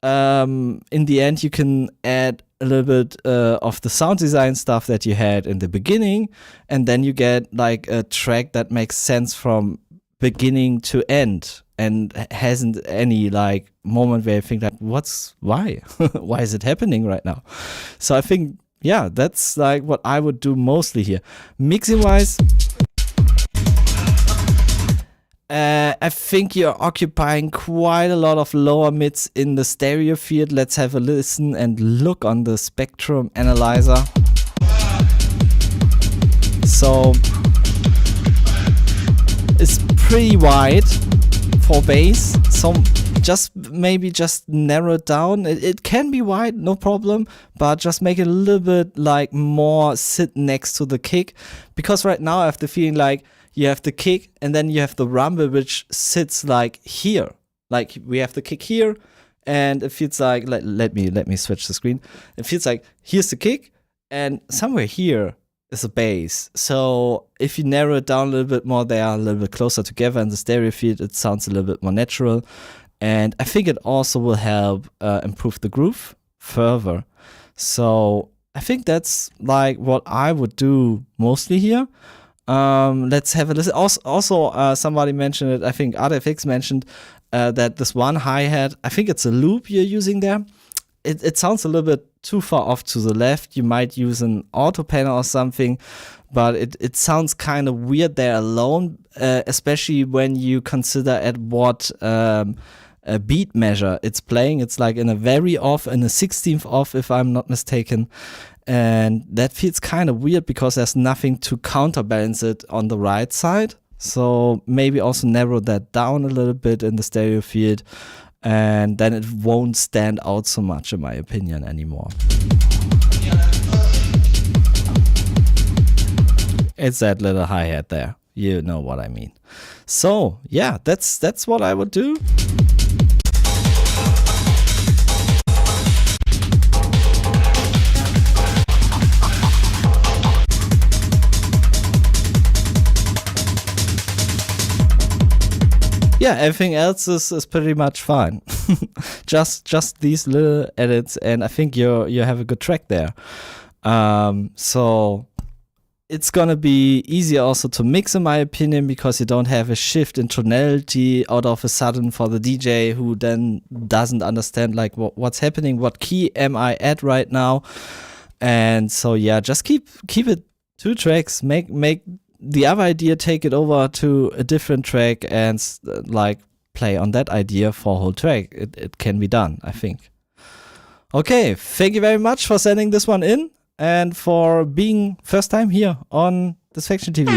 B: In the end, you can add a little bit of the sound design stuff that you had in the beginning, and then you get like a track that makes sense from beginning to end and hasn't any like moment where you think like, why why is it happening right now? So I think, yeah, that's like what I would do mostly here. Mixing wise, I think you're occupying quite a lot of lower mids in the stereo field. Let's have a listen and look on the spectrum analyzer. So it's pretty wide for bass. So maybe just narrow it down. It can be wide, no problem, but just make it a little bit like more sit next to the kick, because right now I have the feeling like you have the kick and then you have the rumble which sits like here. Like we have the kick here and it feels like, let me switch the screen. It feels like here's the kick and somewhere here is a bass. So if you narrow it down a little bit more, they are a little bit closer together in the stereo field. It sounds a little bit more natural. And I think it also will help improve the groove further. So I think that's like what I would do mostly here. Let's have a listen. Also, somebody mentioned it. I think ArtFX mentioned that this one hi-hat, I think it's a loop you're using there. It sounds a little bit too far off to the left. You might use an auto panel or something, but it sounds kind of weird there alone, especially when you consider at what a beat measure it's playing. It's like in a very off, in a 16th off, if I'm not mistaken. And that feels kind of weird because there's nothing to counterbalance it on the right side. So maybe also narrow that down a little bit in the stereo field, and then it won't stand out so much in my opinion anymore. It's that little hi-hat there. You know what I mean. So yeah, that's what I would do. Yeah, everything else is pretty much fine. just these little edits, and I think you have a good track there. So it's gonna be easier also to mix, in my opinion, because you don't have a shift in tonality out of a sudden for the DJ who then doesn't understand like what's happening, what key am I at right now. And so yeah, just keep it 2 tracks, make the other idea, take it over to a different track and like play on that idea for a whole track. It can be done, I think. Okay, thank you very much for sending this one in and for being first time here on Dysfaction TV.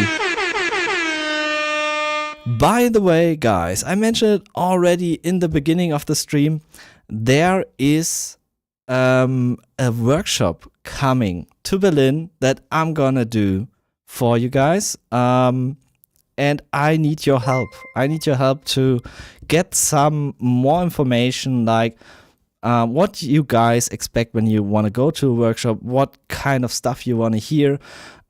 B: By the way, guys, I mentioned it already in the beginning of the stream. There is a workshop coming to Berlin that I'm gonna do for you guys. And I need your help. I need your help to get some more information, like what you guys expect when you want to go to a workshop, what kind of stuff you want to hear.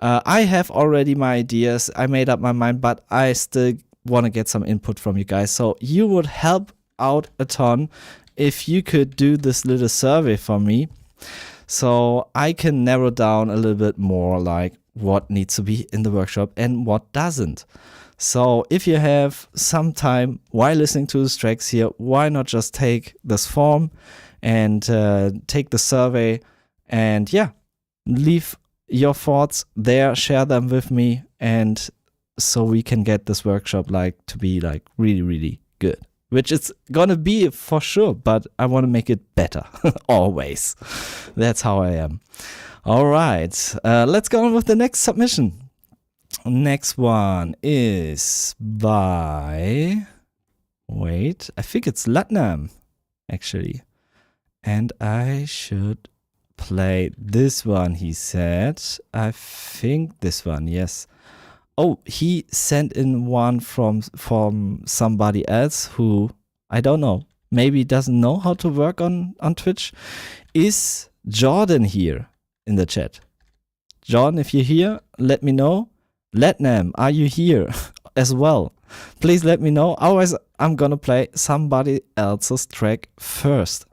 B: I have already my ideas. I made up my mind, but I still want to get some input from you guys. So you would help out a ton if you could do this little survey for me, so I can narrow down a little bit more like what needs to be in the workshop and what doesn't. So if you have some time while listening to these tracks here, why not just take this form and take the survey and yeah, leave your thoughts there, share them with me, and so we can get this workshop like to be like really, really good. Which it's gonna be for sure, but I want to make it better. Always. That's how I am. All right, let's go on with the next submission. Next one is by... Wait, I think it's Latnam, actually. And I should play this one, he said. I think this one, yes. Oh, he sent in one from somebody else who, I don't know, maybe doesn't know how to work on Twitch. Is Jordan here in the chat? Jordan, if you're here, let me know. Letnam, are you here as well? Please let me know. Otherwise, I'm gonna play somebody else's track first.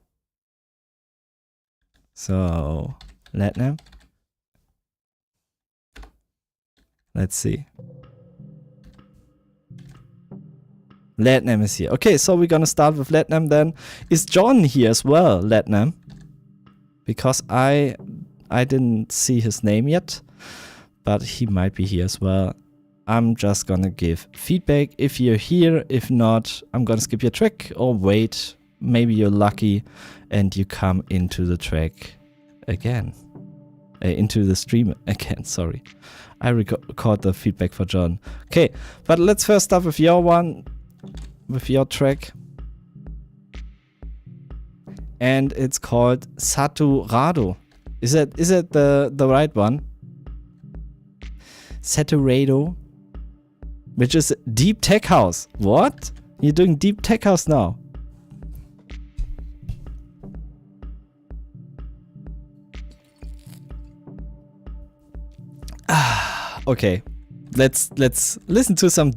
B: So, Letnam. Let's see. Letnam is here. Okay, so we're gonna start with Letnam then. Is John here as well, Letnam? Because I didn't see his name yet, but he might be here as well. I'm just gonna give feedback if you're here. If not, I'm gonna skip your track or wait. Maybe you're lucky and you come into the track again. Into the stream again, sorry. I record the feedback for John. Okay, but let's first start with your one, with your track. And it's called Saturado. Is it the right one? Saturado, which is deep tech house. What? You're doing deep tech house now? Okay, let's listen to some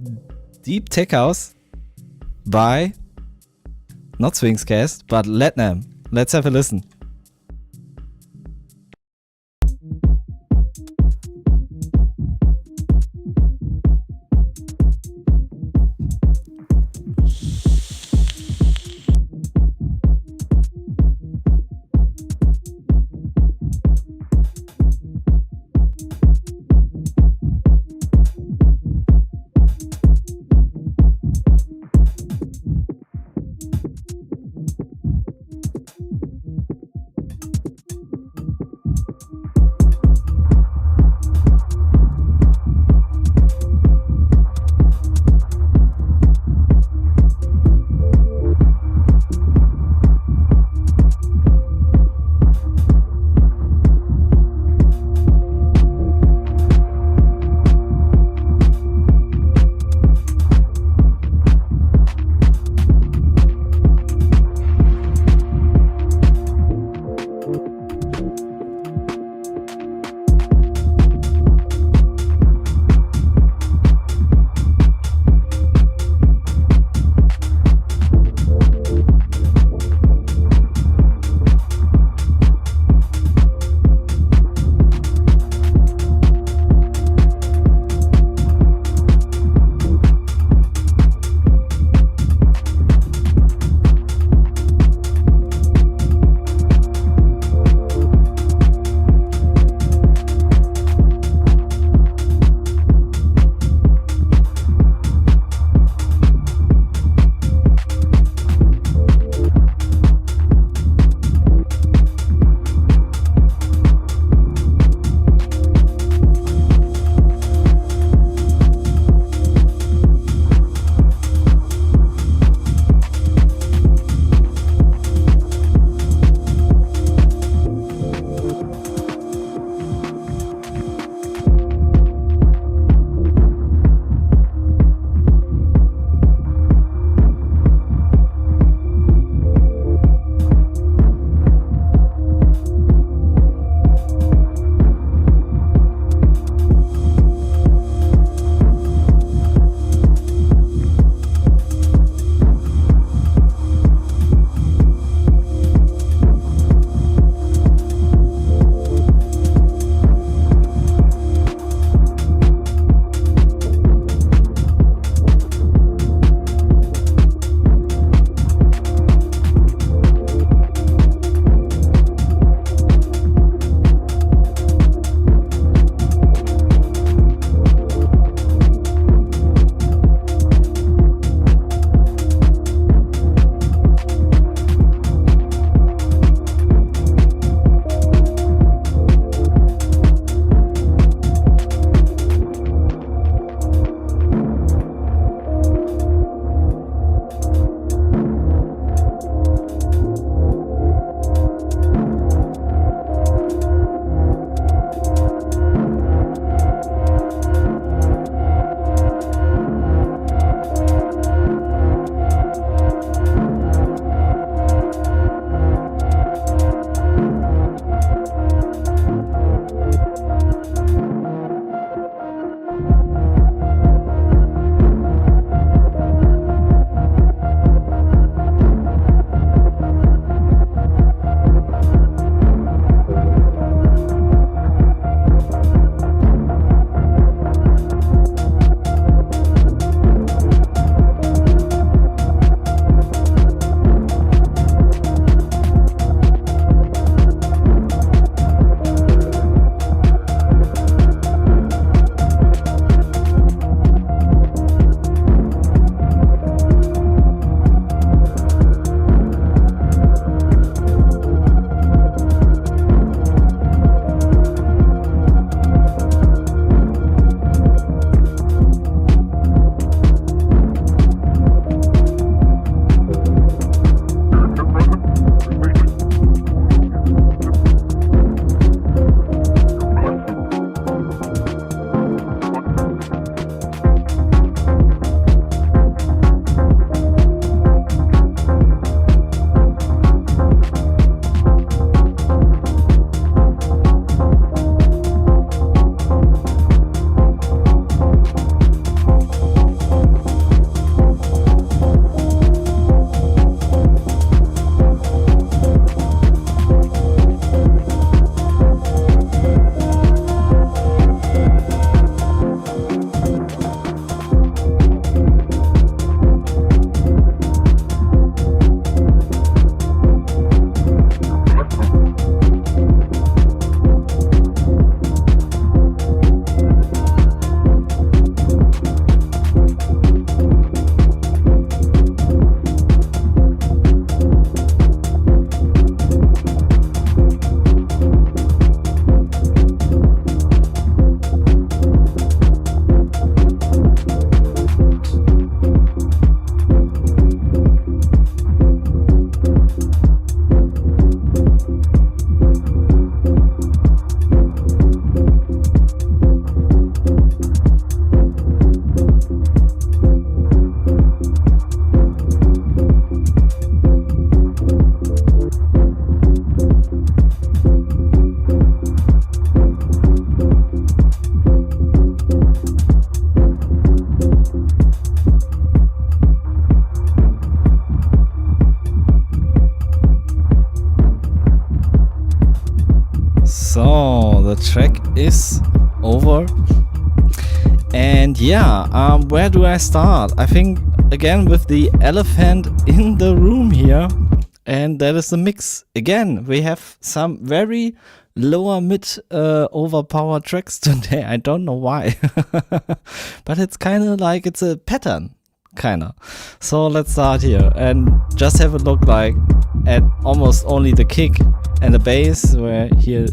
B: deep tech house by not Swingscast, but Letnam. Let's have a listen. over. And yeah, where do I start? I think again with the elephant in the room here, and that is the mix. Again, we have some very lower mid overpowered tracks today. I don't know why, but it's kind of like it's a pattern, kind of. So let's start here and just have a look like at almost only the kick and the bass. Where here,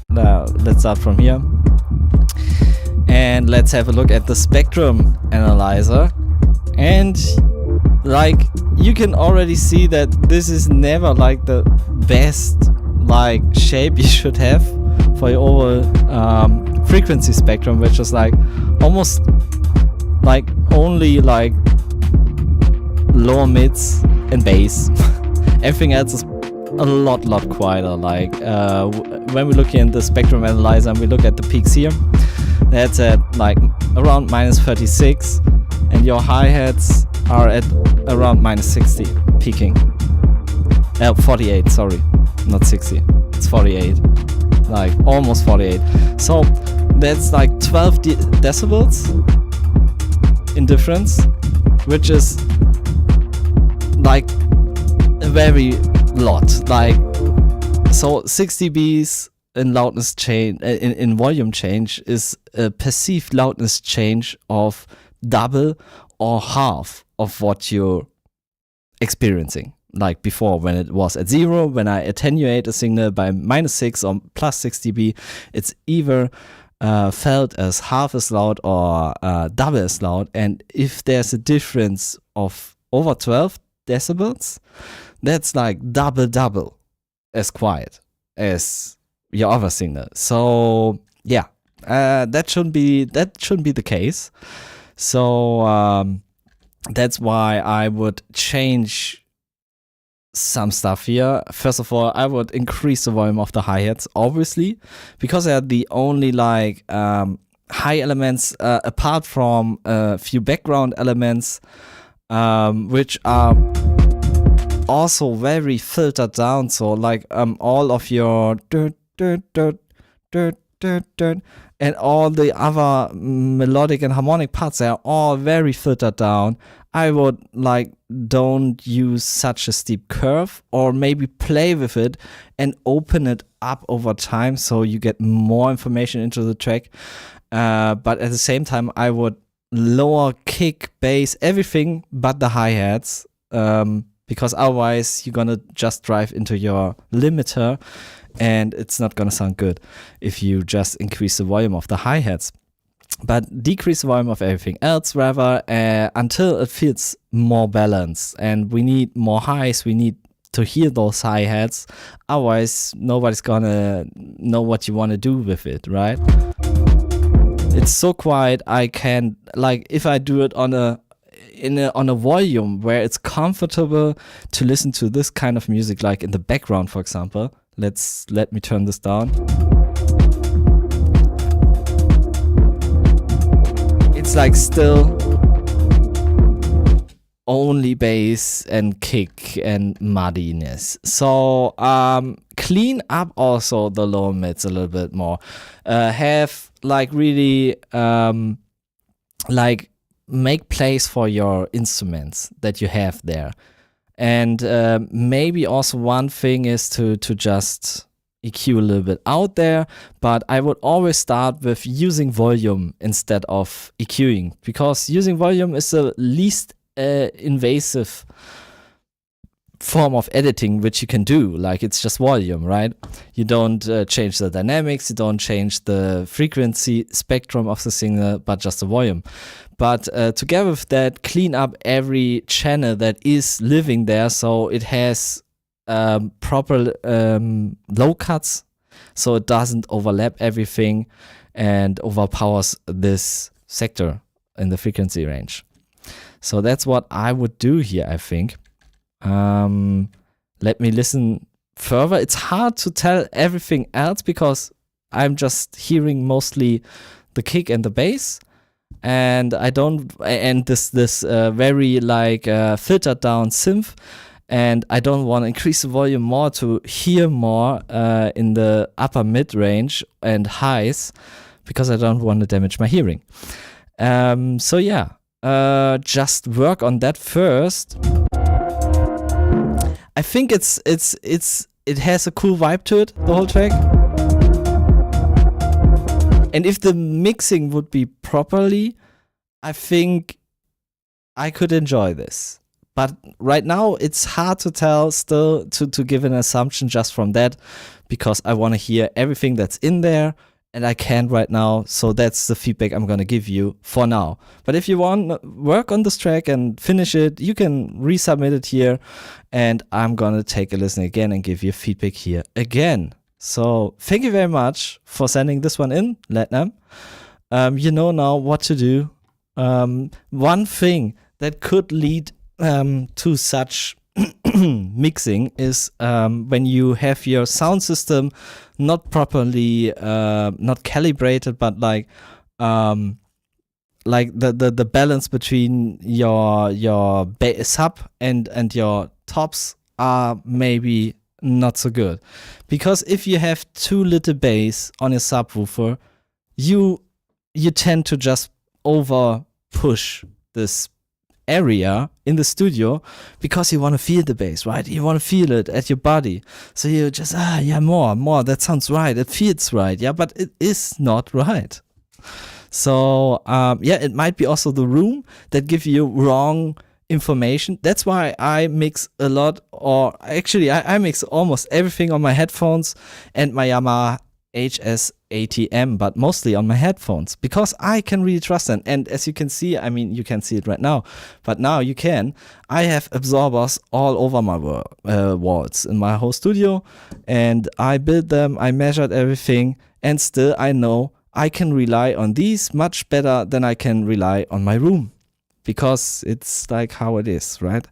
B: let's start from here. And let's have a look at the spectrum analyzer. And like you can already see that this is never like the best like shape you should have for your overall frequency spectrum, which is like almost like only like lower mids and bass. Everything else is a lot quieter. Like when we look in the spectrum analyzer and we look at the peaks here, that's at like around -36, and your hi-hats are at around -60 peaking. 48, sorry, not 60, it's 48, like almost 48. So that's like 12 decibels in difference, which is like a very lot. Like, so 6 dBs in loudness change, in volume change, is a perceived loudness change of double or half of what you're experiencing. Like before, when it was at 0, when I attenuate a signal by -6 or +6 dB, it's either felt as half as loud or double as loud. And if there's a difference of over 12 decibels, that's like double as quiet as your other signal. So yeah, that shouldn't be the case. So that's why I would change some stuff here. First of all, I would increase the volume of the hi-hats, obviously, because they are the only like high elements apart from a few background elements, which are also very filtered down. So like all of your and all the other melodic and harmonic parts, they are all very filtered down. I would like don't use such a steep curve, or maybe play with it and open it up over time so you get more information into the track. But at the same time, I would lower kick, bass, everything but the hi-hats, because otherwise you're gonna just drive into your limiter and it's not gonna sound good if you just increase the volume of the hi-hats. But decrease the volume of everything else rather, until it feels more balanced. And we need more highs, we need to hear those hi-hats, otherwise nobody's gonna know what you want to do with it, right? It's so quiet, I can, like, if I do it on a volume where it's comfortable to listen to this kind of music, like in the background, for example. Let me turn this down. It's like still only bass and kick and muddiness. So clean up also the low mids a little bit more. Have like really like make place for your instruments that you have there. And maybe also one thing is to just EQ a little bit out there, but I would always start with using volume instead of EQing, because using volume is the least invasive form of editing which you can do. Like, it's just volume, right? You don't change the dynamics, you don't change the frequency spectrum of the signal, but just the volume. But together with that, clean up every channel that is living there, so it has proper low cuts, so it doesn't overlap everything and overpowers this sector in the frequency range. So that's what I would do here, I think. Let me listen further. It's hard to tell everything else because I'm just hearing mostly the kick and the bass, and I don't, and this very like filtered down synth, and I don't want to increase the volume more to hear more in the upper mid range and highs, because I don't want to damage my hearing. So yeah, just work on that first. I think it has a cool vibe to it, the whole track. And if the mixing would be properly, I think I could enjoy this. But right now, it's hard to tell still to give an assumption just from that, because I want to hear everything that's in there, and I can't right now. So that's the feedback I'm going to give you for now. But if you want to work on this track and finish it, you can resubmit it here, and I'm going to take a listen again and give you feedback here again. So thank you very much for sending this one in, Latnam. You know now what to do. One thing that could lead to such mixing is when you have your sound system not properly, not calibrated, but like the balance between your sub and your tops are maybe not so good. Because if you have too little bass on your subwoofer, you tend to just over push this area in the studio because you want to feel the bass, right? You want to feel it at your body. So you just, more, that sounds right. It feels right. Yeah, but it is not right. So, it might be also the room that gives you wrong information. That's why I mix a lot, or actually I mix almost everything on my headphones and my Yamaha HS80M, but mostly on my headphones, because I can really trust them. And as you can see, I mean, you can't see it right now, but now you can. I have absorbers all over my walls in my whole studio, and I built them, I measured everything, and still I know I can rely on these much better than I can rely on my room. Because it's like how it is, right?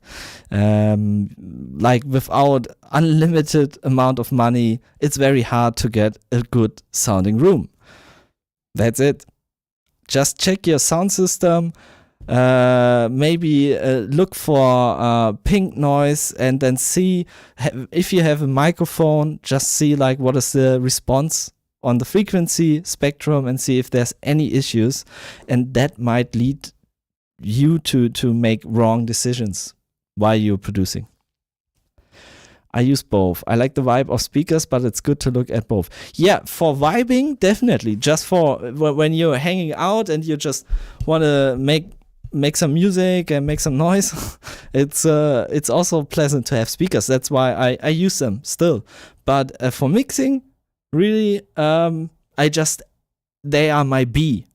B: Like without unlimited amount of money, it's very hard to get a good sounding room. That's it. Just check your sound system. Maybe look for pink noise, and then see if you have a microphone. Just see like what is the response on the frequency spectrum, and see if there's any issues, and that might lead you to make wrong decisions while you're producing. I use both. I like the vibe of speakers, but it's good to look at both. Yeah, for vibing, definitely. Just for when you're hanging out and you just want to make some music and make some noise, it's also pleasant to have speakers. That's why I use them still. But for mixing, really, they are my B.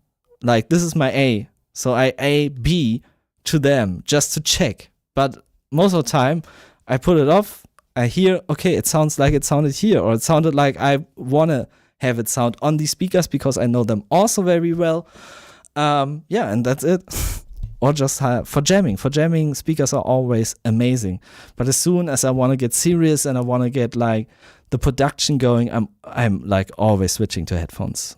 B: Like, this is my A. So I A-B to them just to check. But most of the time, I put it off. I hear, okay, it sounds like it sounded here, or it sounded like I want to have it sound on these speakers because I know them also very well. And that's it. Or just for jamming. For jamming, speakers are always amazing. But as soon as I want to get serious and I want to get like the production going, I'm like always switching to headphones.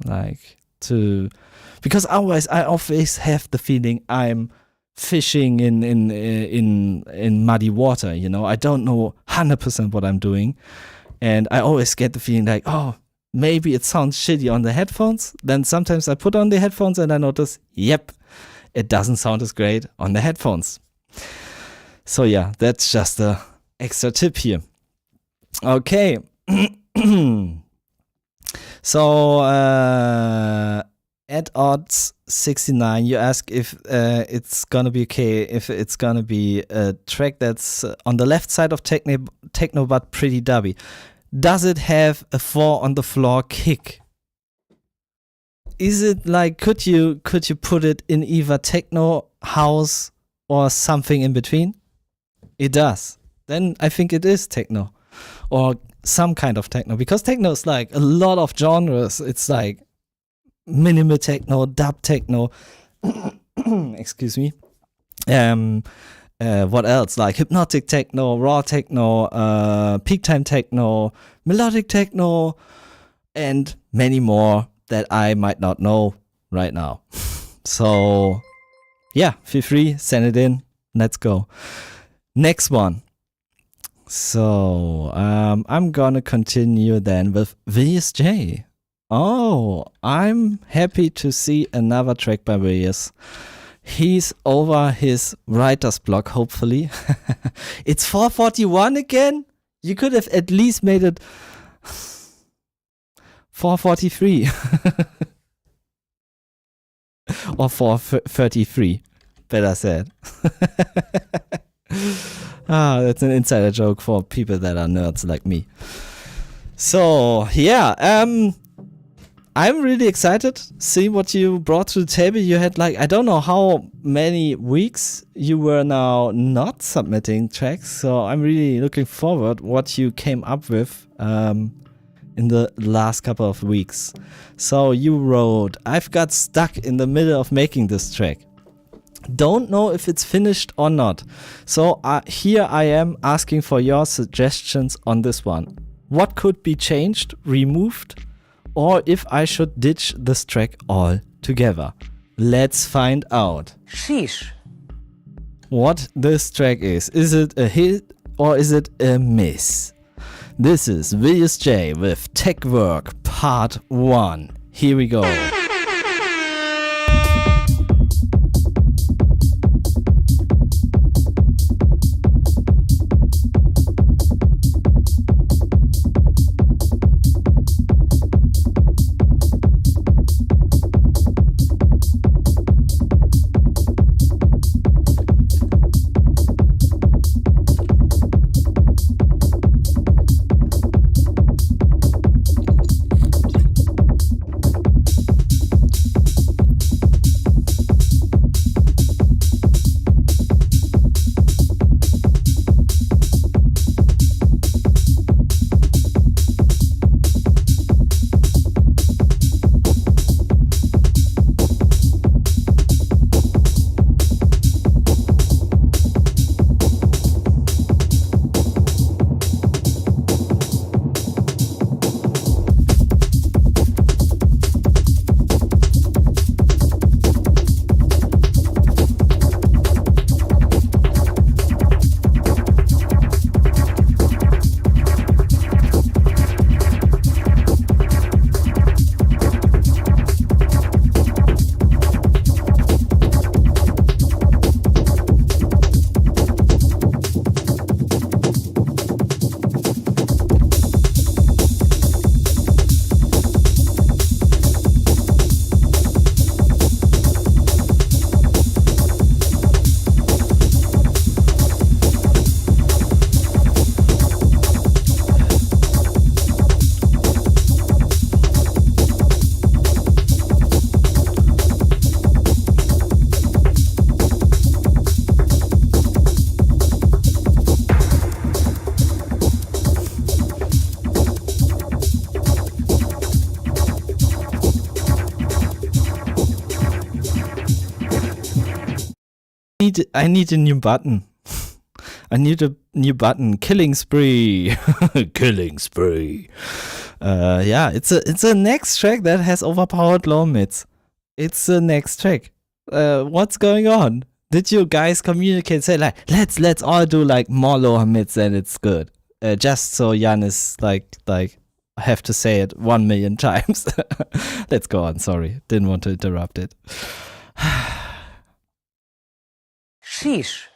B: Because otherwise, I always have the feeling I'm fishing in muddy water. You know, I don't know 100% what I'm doing, and I always get the feeling like, oh, maybe it sounds shitty on the headphones. Then sometimes I put on the headphones and I notice, yep, it doesn't sound as great on the headphones. So yeah, that's just a extra tip here. Okay. So at odds 69, you ask if it's gonna be okay if it's gonna be a track that's on the left side of techno but pretty dubby. Does it have a 4 on the floor kick? Is it like, could you put it in either techno, house, or something in between? It does. Then I think it is techno, or some kind of techno, because techno is like a lot of genres. It's like minimal techno, dub techno, excuse me. What else? Like hypnotic techno, raw techno, peak time techno, melodic techno, and many more that I might not know right now. So yeah, feel free, send it in. Let's go. Next one. So I'm gonna continue then with VSJ. Oh, I'm happy to see another track by Reyes. He's over his writer's block, hopefully. It's 4:41 again? You could have at least made it 4:43. Or 4:33, better said. That's an insider joke for people that are nerds like me. So, yeah, I'm really excited. See what you brought to the table. You had like, I don't know how many weeks you were now not submitting tracks. So I'm really looking forward what you came up with in the last couple of weeks. So you wrote, I've got stuck in the middle of making this track. Don't know if it's finished or not. So here I am asking for your suggestions on this one. What could be changed, removed, or if I should ditch this track all together? Let's find out.
A: Sheesh.
B: What this track is. Is it a hit or is it a miss? This is VSJ with Tech Work Part 1. Here we go. I need a new button. I need a new button. Killing spree. Killing spree. Yeah, it's a next track that has overpowered low mids. It's the next track. What's going on? Did you guys communicate? Say like, let's all do like more lower mids and it's good. Just so Jan is like I have to say it 1 million times. Let's go on. Sorry, didn't want to interrupt it.
A: Sheesh.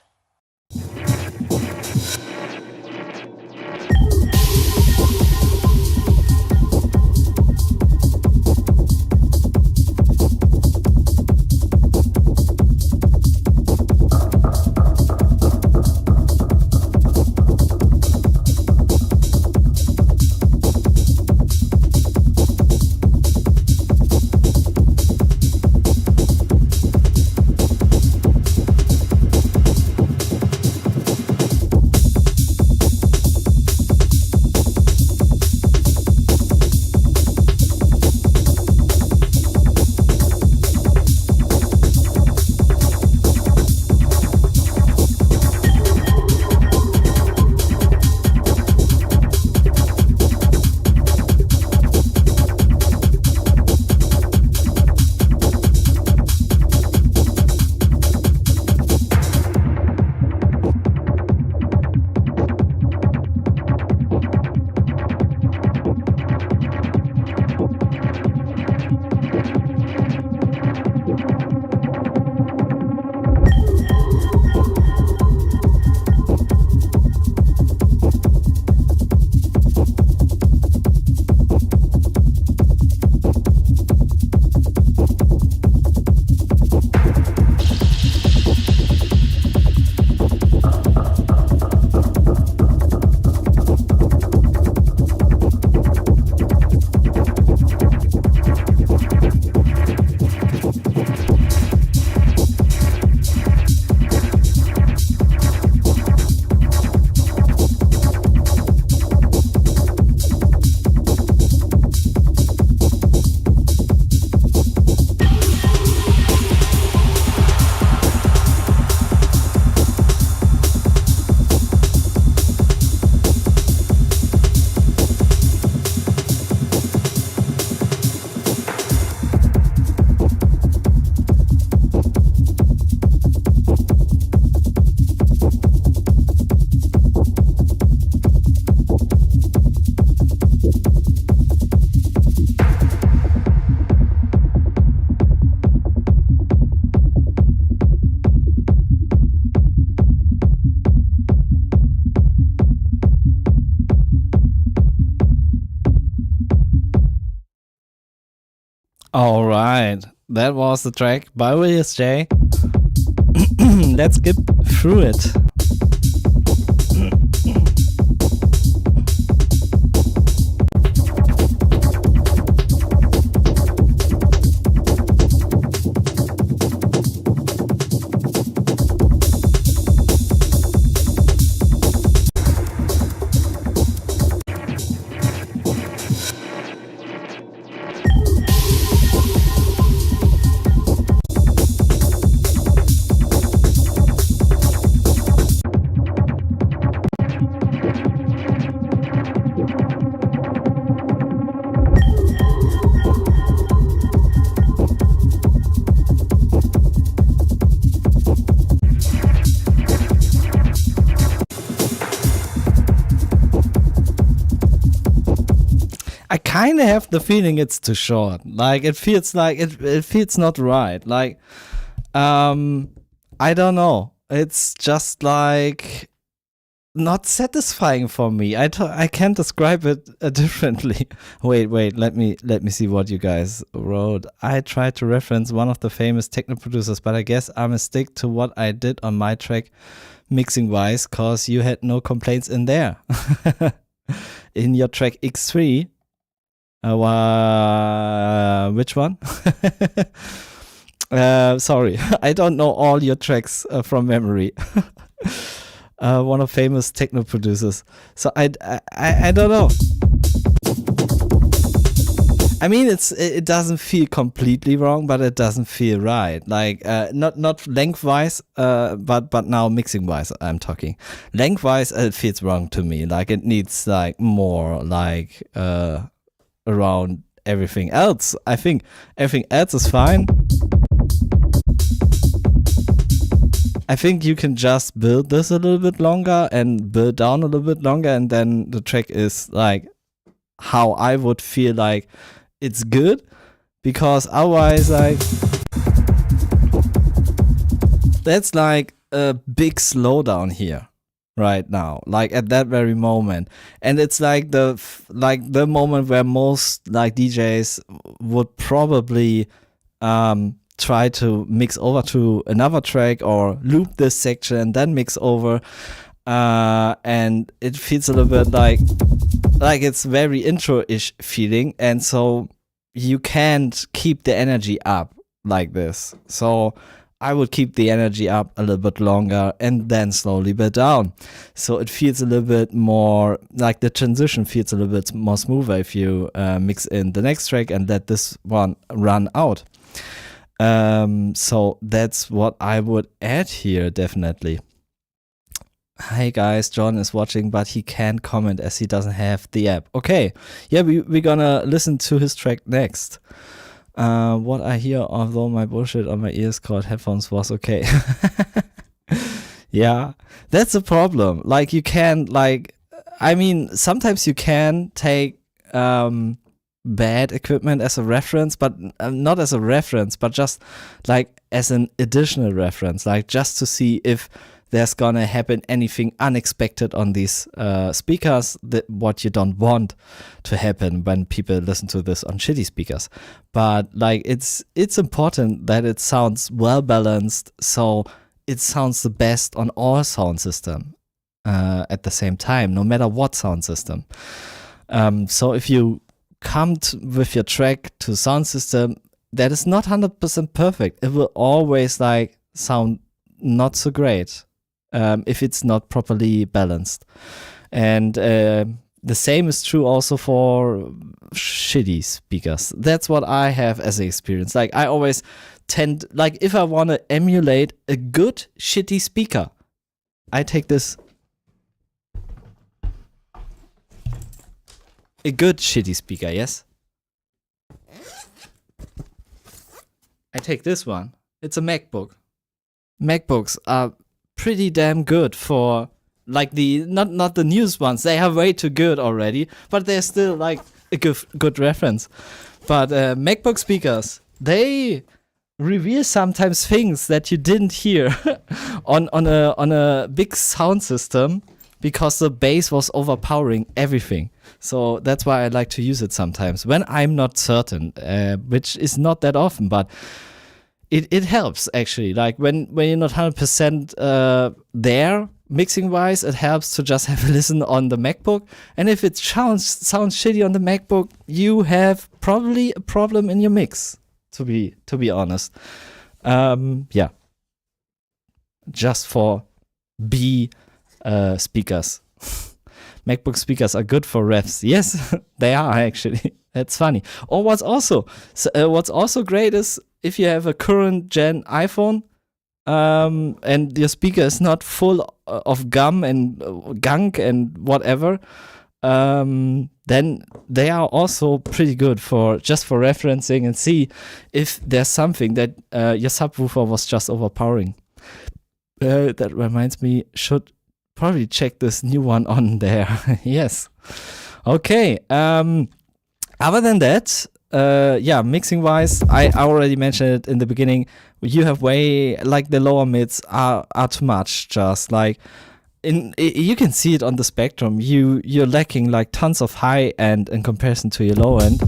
B: All right, that was the track by Willis J. Let's skip through it. I kind of have the feeling it's too short. Like it feels not right. Like I don't know. It's just like not satisfying for me. I can't describe it differently. Wait. Let me see what you guys wrote. I tried to reference one of the famous techno producers, but I guess I'm a stick to what I did on my track, mixing wise, cause you had no complaints in there. In your track X3. Which one? Sorry, I don't know all your tracks from memory. One of famous techno producers. So I don't know. I mean, it doesn't feel completely wrong, but it doesn't feel right. Like not lengthwise, but now mixing wise, I'm talking. Lengthwise, it feels wrong to me. Like it needs like more like around everything else. I think everything else is fine. I think you can just build this a little bit longer and build down a little bit longer, and then the track is like how I would feel like it's good, because otherwise like that's like a big slowdown here right now, like at that very moment. And it's like the moment where most like DJs would probably try to mix over to another track or loop this section and then mix over, and it feels a little bit like it's very intro-ish feeling, and so you can't keep the energy up like this. So I would keep the energy up a little bit longer and then slowly build down. So it feels a little bit more like the transition feels a little bit more smoother if you mix in the next track and let this one run out. So that's what I would add here, definitely. Hi guys, John is watching, but he can't comment as he doesn't have the app. Okay, yeah, we're gonna listen to his track next. What I hear, although my bullshit on my ears called headphones, was okay. Yeah, that's a problem. Like you can, like, I mean, sometimes you can take bad equipment as a reference, but not as a reference, but just like as an additional reference, like just to see if there's gonna happen anything unexpected on these speakers, that what you don't want to happen when people listen to this on shitty speakers. But like it's important that it sounds well balanced, so it sounds the best on all sound system at the same time, no matter what sound system. So if you come with your track to sound system that is not 100% perfect, it will always like sound not so great. If it's not properly balanced. And the same is true also for shitty speakers. That's what I have as an experience. Like I always tend, like if I want to emulate a good shitty speaker, I take this. A good shitty speaker, yes? I take this one. It's a MacBook. MacBooks are pretty damn good for like the not the newest ones. They are way too good already, but they're still like a good reference. But MacBook speakers, they reveal sometimes things that you didn't hear on a big sound system because the bass was overpowering everything. So that's why I like to use it sometimes when I'm not certain, which is not that often, but it helps actually. Like when you're not 100% there mixing wise, it helps to just have a listen on the MacBook. And if it sounds shitty on the MacBook, you have probably a problem in your mix. To be honest, yeah. Just for B speakers. MacBook speakers are good for refs. Yes, they are actually. That's funny. Or what's also great is if you have a current gen iPhone and your speaker is not full of gum and gunk and whatever, then they are also pretty good for referencing and see if there's something that your subwoofer was just overpowering. That reminds me, should probably check this new one on there. Yes. Okay. Other than that, yeah, mixing wise, I already mentioned it in the beginning. You have way, like, the lower mids are too much. Just like you can see it on the spectrum. You're lacking like tons of high end in comparison to your low end.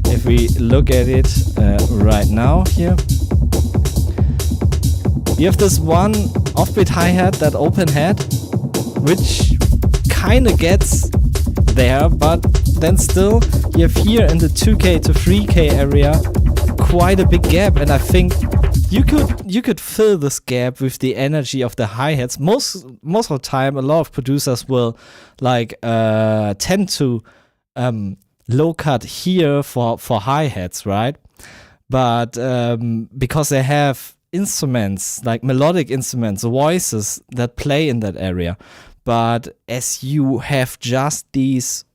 B: If we look at it right now here, you have this one offbeat hi-hat, that open hat, which kind of gets there, but then still you have here in the 2K to 3K area quite a big gap, and I think you could fill this gap with the energy of the hi-hats. Most of the time, a lot of producers will like tend to low cut here for hi-hats, right? But because they have instruments, like melodic instruments, voices that play in that area. But as you have just these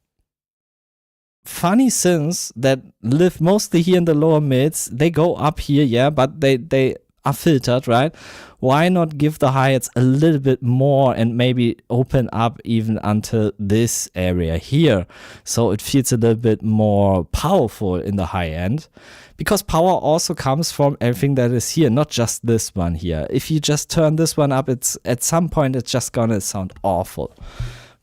B: funny synths that live mostly here in the lower mids, they go up here, yeah, but they are filtered, right? Why not give the hi-hats a little bit more and maybe open up even until this area here, so it feels a little bit more powerful in the high end? Because power also comes from everything that is here, not just this one here. If you just turn this one up, it's at some point it's just gonna sound awful.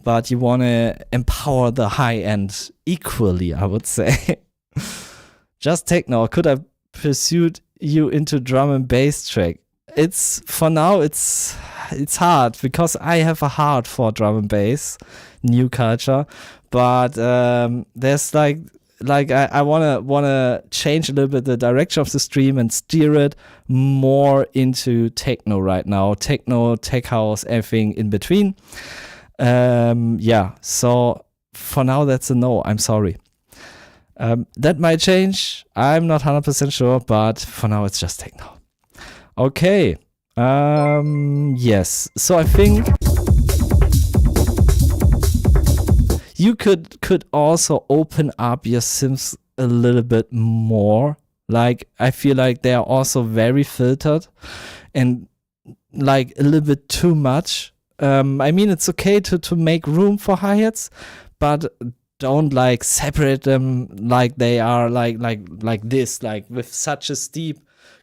B: But you want to empower the high end equally, I would say. Just Techno, could I pursued you into drum and bass track? It's, for now, it's hard because I have a heart for drum and bass, new culture. But there's like I wanna change a little bit the direction of the stream and steer it more into techno right now. Techno, tech house, everything in between. Yeah, so for now that's a no. I'm sorry. That might change. I'm not 100% sure, but for now it's just techno. Okay. Yes. So I think you could also open up your synths a little bit more. Like, I feel like they are also very filtered and like a little bit too much. I mean, it's okay to make room for hi-hats, but don't like separate them like they are like this, like with such a steep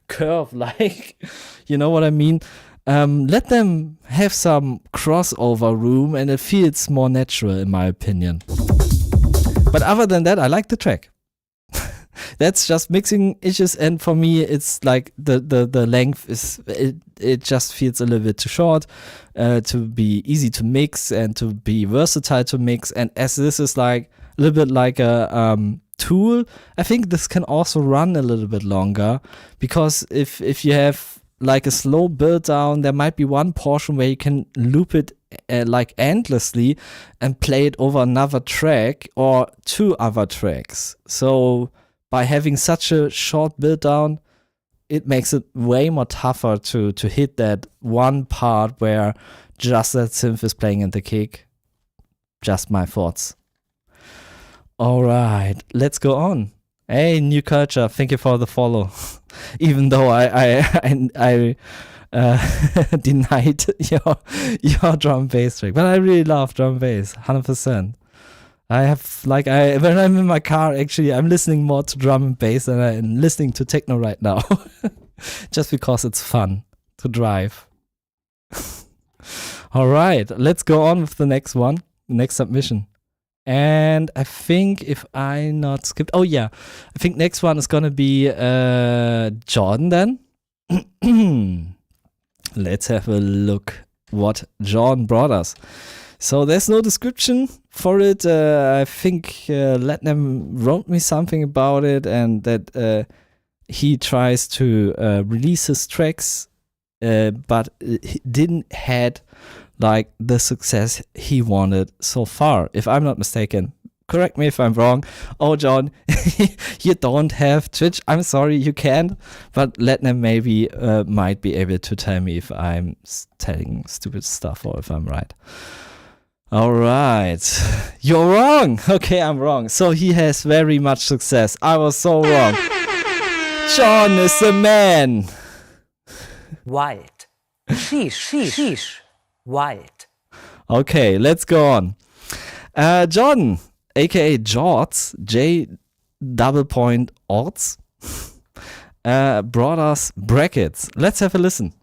B: curve, like, you know what I mean? Let them have some crossover room and it feels more natural in my opinion. But other than that, I like the track. That's just mixing issues, and for me it's like the length is, it just feels a little bit too short to be easy to mix and to be versatile to mix. And as this is like a little bit like a tool, I think this can also run a little bit longer, because if you have like a slow build down, there might be one portion where you can loop it like endlessly and play it over another track or two other tracks. So by having such a short build down, it makes it way more tougher to hit that one part where just that synth is playing in the kick. Just my thoughts. All right, let's go on. Hey, new culture, thank you for the follow. Even though I denied your drum bass track, but I really love drum bass, 100%. I have when I'm in my car, actually, I'm listening more to drum and bass than I'm listening to techno right now, just because it's fun to drive. All right, let's go on with the next one, next submission. And I think if I not skipped, oh yeah, I think next one is gonna be Jordan then. Let's have a look what Jordan brought us. So there's no description for it. I think Latnam wrote me something about it, and that he tries to release his tracks, but he didn't had like the success he wanted so far, if I'm not mistaken. Correct me if I'm wrong. Oh, John, you don't have Twitch. I'm sorry, you can't. But Latnam maybe might be able to tell me if I'm telling stupid stuff or if I'm right. All right. You're wrong. Okay, I'm wrong. So he has very much success. I was so wrong. John is the man.
A: White. Sheesh. White.
B: Okay, let's go on. John, aka Jorts, J_Orts, brought us Brackets. Let's have a listen.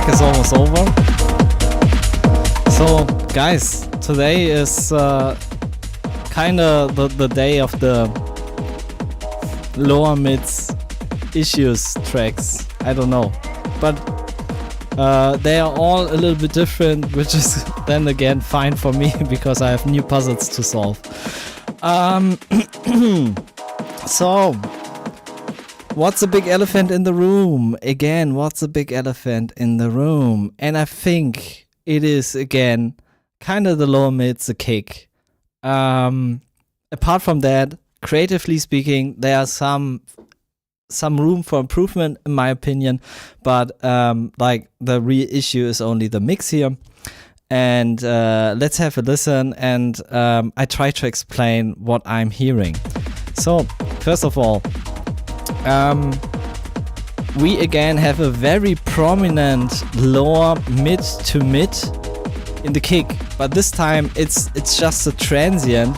B: track is almost over. So, guys, today is kind of the day of the lower mids issues tracks. I don't know, but they are all a little bit different, which is then again fine for me because I have new puzzles to solve. So, what's the big elephant in the room? Again, what's the big elephant in the room? And I think it is again kind of the lower mids, the kick. Apart from that, creatively speaking, there are some room for improvement in my opinion, but like the real issue is only the mix here. And let's have a listen, and I try to explain what I'm hearing. So first of all, we again have a very prominent lower mid to mid in the kick, but this time it's just a transient,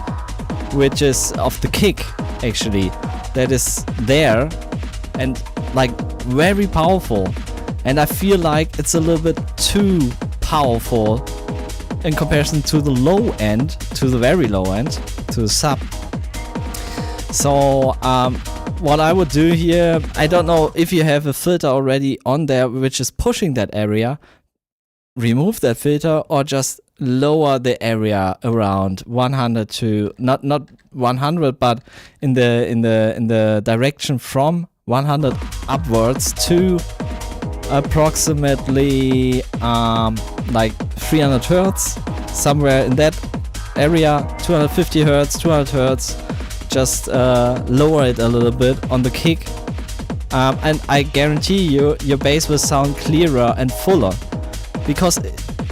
B: which is of the kick actually, that is there and like very powerful, and I feel like it's a little bit too powerful in comparison to the low end, to the very low end, to the sub. So what I would do here, I don't know if you have a filter already on there which is pushing that area, remove that filter or just lower the area around 100 to not 100, but in the direction from 100 upwards to approximately like 300 hertz, somewhere in that area, 250 hertz, 200 hertz. Just lower it a little bit on the kick, and I guarantee you your bass will sound clearer and fuller, because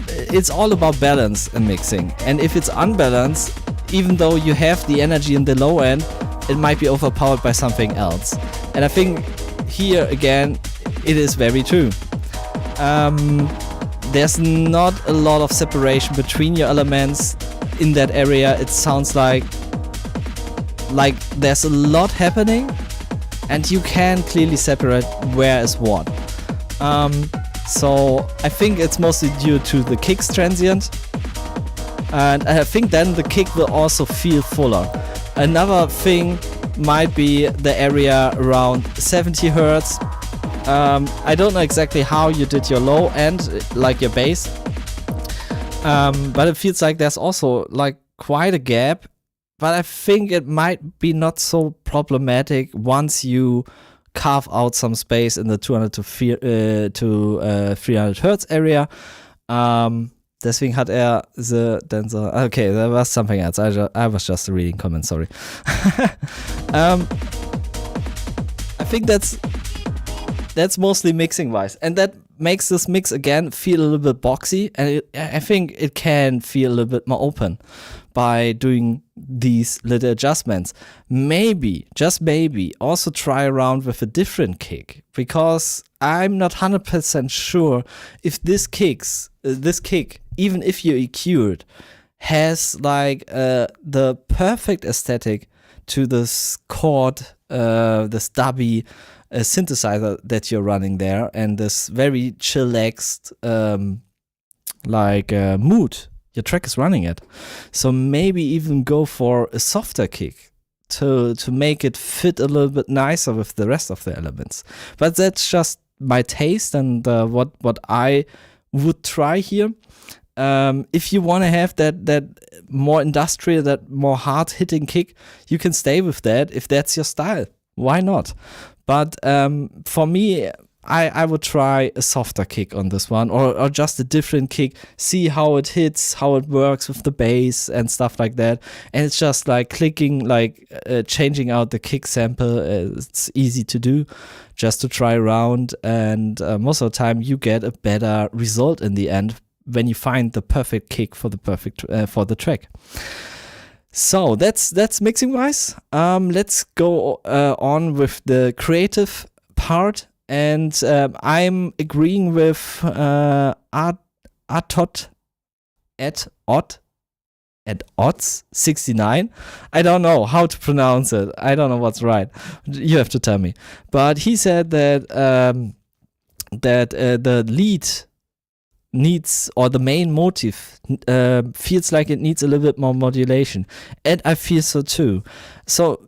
B: it's all about balance in mixing. And if it's unbalanced, even though you have the energy in the low end, it might be overpowered by something else. And I think here again it is very true. There's not a lot of separation between your elements in that area. It sounds like there's a lot happening and you can clearly separate where is what. So I think it's mostly due to the kick's transient, and I think then the kick will also feel fuller. Another thing might be the area around 70 hertz. I don't know exactly how you did your low end, like your bass, but it feels like there's also like quite a gap. But I think it might be not so problematic once you carve out some space in the 200 to 300 Hertz area. Deswegen hat er the dancer. Okay, there was something else. I was just reading comments. Sorry. I think that's mostly mixing wise, and that makes this mix again feel a little bit boxy, and I think it can feel a little bit more open by doing these little adjustments. Maybe, just maybe, also try around with a different kick, because I'm not 100% sure if this kick, even if you EQ it, has like the perfect aesthetic to this chord, this dubby synthesizer that you're running there, and this very chillaxed mood your track is running at. So maybe even go for a softer kick to make it fit a little bit nicer with the rest of the elements. But that's just my taste and what I would try here. If you want to have that more industrial, that more hard hitting kick, you can stay with that if that's your style. Why not? But for me, I would try a softer kick on this one, or just a different kick, see how it hits, how it works with the bass and stuff like that. And it's just like clicking, changing out the kick sample. It's easy to do, just to try around, and most of the time you get a better result in the end when you find the perfect kick for the track. So that's mixing wise. Let's go on with the creative part. And I'm agreeing with Atot at odds 69. I don't know how to pronounce it. I don't know what's right. You have to tell me. But he said that the lead needs, or the main motive feels like it needs a little bit more modulation. And I feel so too. So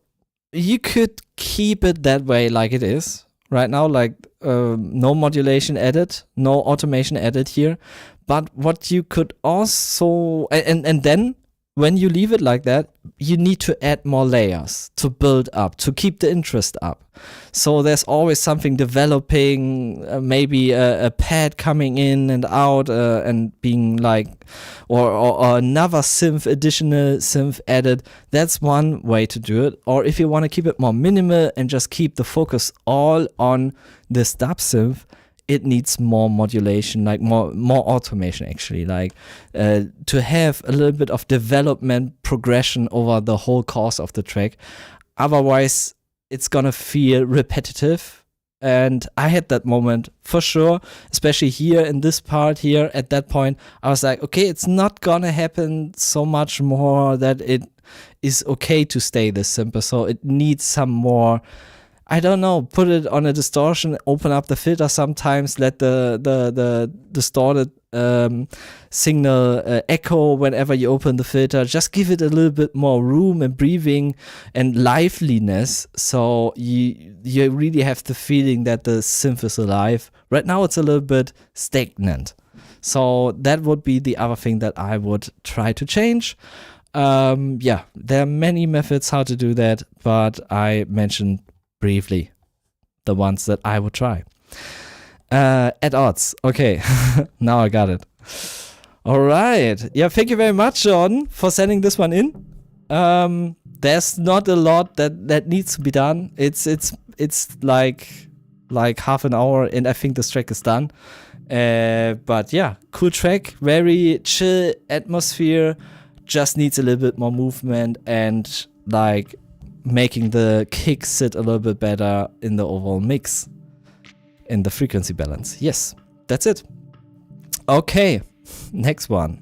B: you could keep it that way like it is right now, like no modulation added, no automation added here. But what you could also, and then when you leave it like that, you need to add more layers to build up, to keep the interest up. So there's always something developing, maybe a pad coming in and out and being like, or another additional synth added. That's one way to do it. Or if you want to keep it more minimal and just keep the focus all on this dub synth, it needs more modulation, like more automation actually, like to have a little bit of development progression over the whole course of the track. Otherwise, it's gonna feel repetitive. And I had that moment for sure, especially here in this part here. At that point, I was like, okay, it's not gonna happen so much more that it is okay to stay this simple. So it needs some more, I don't know, put it on a distortion, open up the filter sometimes, let the distorted signal echo whenever you open the filter. Just give it a little bit more room and breathing and liveliness. So you really have the feeling that the synth is alive. Right now it's a little bit stagnant. So that would be the other thing that I would try to change. Yeah, there are many methods how to do that, but I mentioned briefly the ones that I would try. At odds. Okay, now I got it. All right. Yeah, thank you very much, John, for sending this one in. There's not a lot that needs to be done. It's like half an hour, and I think this track is done. But yeah, cool track, very chill atmosphere. Just needs a little bit more movement and like making the kick sit a little bit better in the overall mix, in the frequency balance. Yes, that's it. Okay, next one.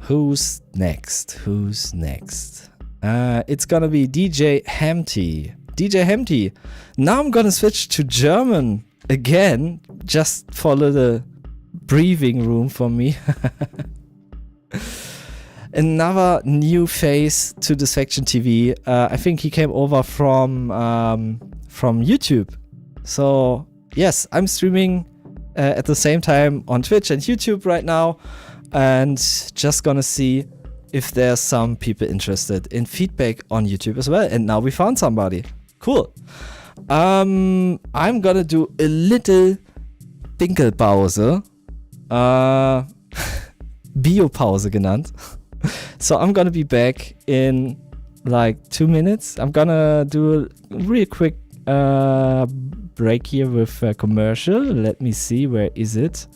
B: Who's next? It's gonna be DJ Hempty. DJ Hempty. Now I'm gonna switch to German again, just for a little breathing room for me. Another new face to Dysfaction TV. I think he came over from YouTube. So yes, I'm streaming at the same time on Twitch and YouTube right now, and just gonna see if there's some people interested in feedback on YouTube as well. And now we found somebody. Cool. I'm gonna do a little Pinkelpause. Biopause genannt. So I'm gonna be back in like 2 minutes. I'm gonna do a real quick break here with a commercial. Let me see, where is it?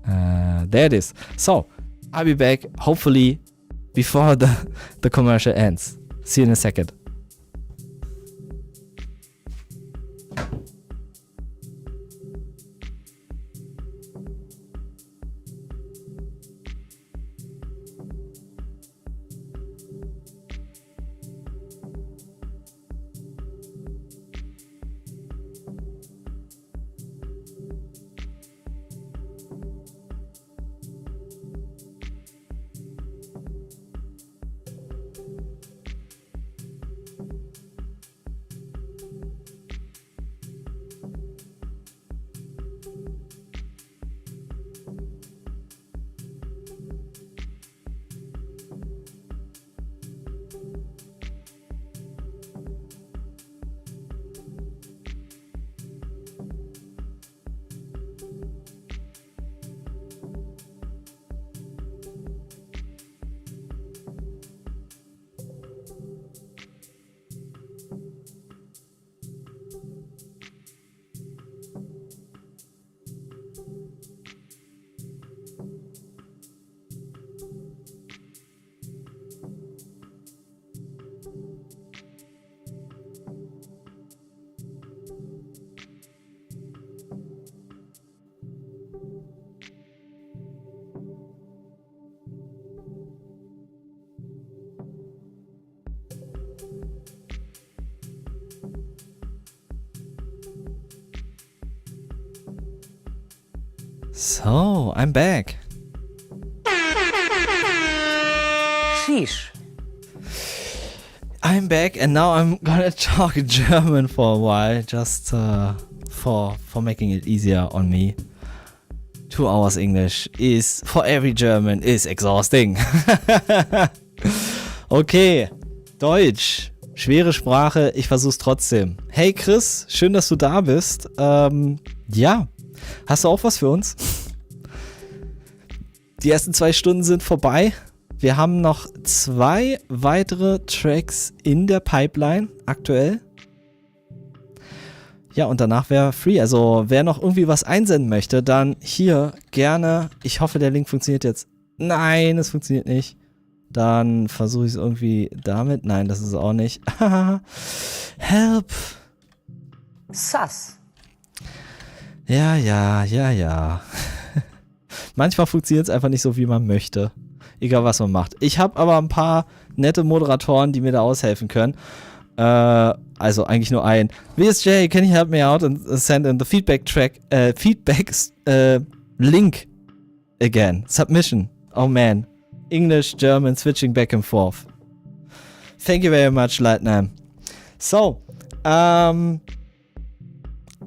B: There it is. So I'll be back hopefully before the commercial ends. See you in a second. So, I'm back.
A: Sheesh.
B: I'm back and now I'm gonna talk German for a while, just for making it easier on me. 2 hours English is, for every German, is exhausting. Okay, Deutsch. Schwere Sprache, ich versuch's trotzdem. Hey Chris, schön, dass du da bist. Ja, hast du auch was für uns? Die ersten 2 Stunden sind vorbei. Wir haben noch 2 weitere Tracks in der Pipeline aktuell. Ja, und danach wäre free. Also wer noch irgendwie was einsenden möchte, dann hier gerne. Ich hoffe, der Link funktioniert jetzt. Nein, es funktioniert nicht. Dann versuche ich es irgendwie damit. Nein, das ist es auch nicht. Help.
A: Sus.
B: Ja. Manchmal funktioniert es einfach nicht so, wie man möchte. Egal, was man macht. Ich habe aber ein paar nette Moderatoren, die mir da aushelfen können. Also eigentlich nur ein. VSJ, can you help me out and send in the link again? Submission. Oh man. English, German, switching back and forth. Thank you very much, Lightning. So,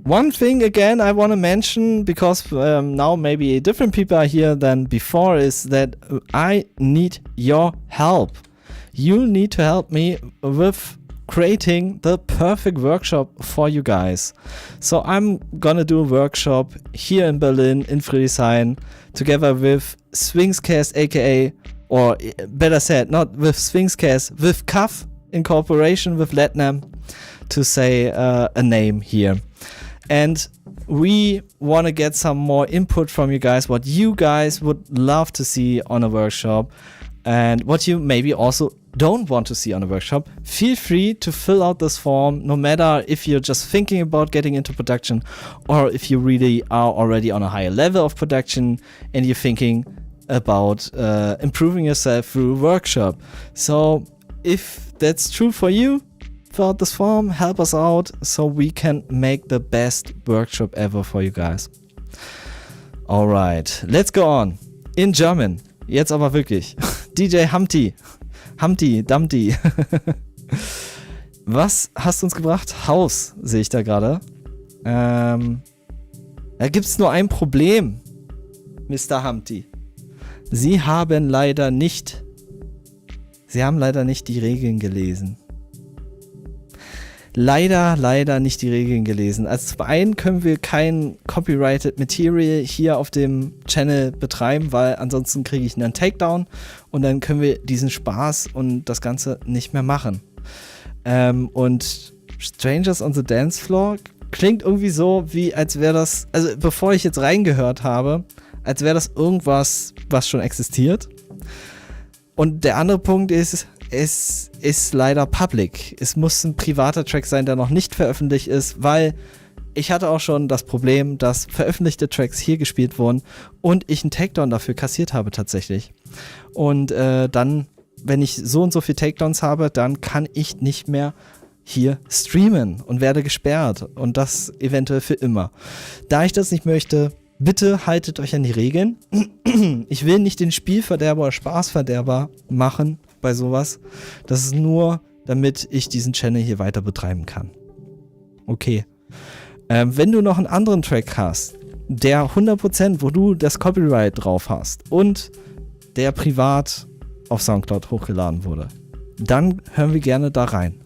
B: one thing again I want to mention, because now maybe different people are here than before, is that I need your help. You need to help me with creating the perfect workshop for you guys. So I'm gonna do a workshop here in Berlin, in Friedrichshain, together with Swingscast, aka, or better said, not with Swingscast, with CUF in cooperation with Letnam, to say a name here. And we want to get some more input from you guys, what you guys would love to see on a workshop, and what you maybe also don't want to see on a workshop. Feel free to fill out this form, no matter if you're just thinking about getting into production or if you really are already on a higher level of production and you're thinking about improving yourself through a workshop. So if that's true for you, fill out this form, help us out so we can make the best workshop ever for you guys. Alright, let's go on. In German. Jetzt aber wirklich. DJ Humpty, Dumpty. Was hast du uns gebracht? Haus, sehe ich da gerade. Da gibt's nur ein Problem, Mr. Humpty. Sie haben leider nicht die Regeln gelesen. Leider nicht die Regeln gelesen. Also zum einen können wir kein Copyrighted Material hier auf dem Channel betreiben, weil ansonsten kriege ich einen Takedown und dann können wir diesen Spaß und das Ganze nicht mehr machen. Und Strangers on the Dance Floor klingt irgendwie so, wie als wäre das, also bevor ich jetzt reingehört habe, als wäre das irgendwas, was schon existiert. Und der andere Punkt ist, es ist leider public. Es muss ein privater Track sein, der noch nicht veröffentlicht ist, weil ich hatte auch schon das Problem, dass veröffentlichte Tracks hier gespielt wurden und ich einen Takedown dafür kassiert habe tatsächlich. Und dann, wenn ich so und so viel Takedowns habe, dann kann ich nicht mehr hier streamen und werde gesperrt und das eventuell für immer. Da ich das nicht möchte, bitte haltet euch an die Regeln. Ich will nicht den Spielverderber oder Spaßverderber machen bei sowas. Das ist nur, damit ich diesen Channel hier weiter betreiben kann. Okay. Wenn du noch einen anderen Track hast, der 100%, wo du das Copyright drauf hast und der privat auf Soundcloud hochgeladen wurde, dann hören wir gerne da rein.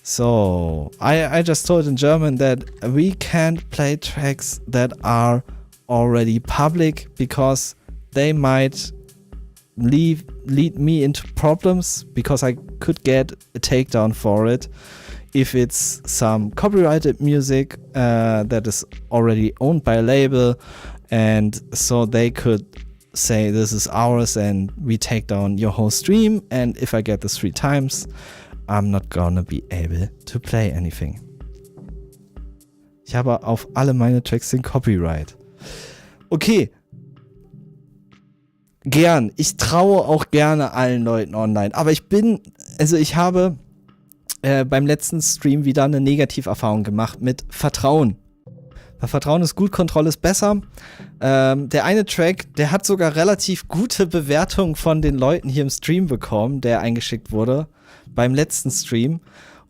B: So, I just told in German that we can't play tracks that are already public because they might lead me into problems because I could get a takedown for it if it's some copyrighted music that is already owned by a label, and so they could say this is ours and we take down your whole stream, and if I get this 3 times I'm not gonna be able to play anything. Ich habe auf alle meine Tracks den Copyright. Okay. Gern. Ich traue auch gerne allen Leuten online. Aber ich habe beim letzten Stream wieder eine Negativerfahrung gemacht mit Vertrauen. Weil Vertrauen ist gut, Kontrolle ist besser. Der eine Track, der hat sogar relativ gute Bewertungen von den Leuten hier im Stream bekommen, der eingeschickt wurde beim letzten Stream.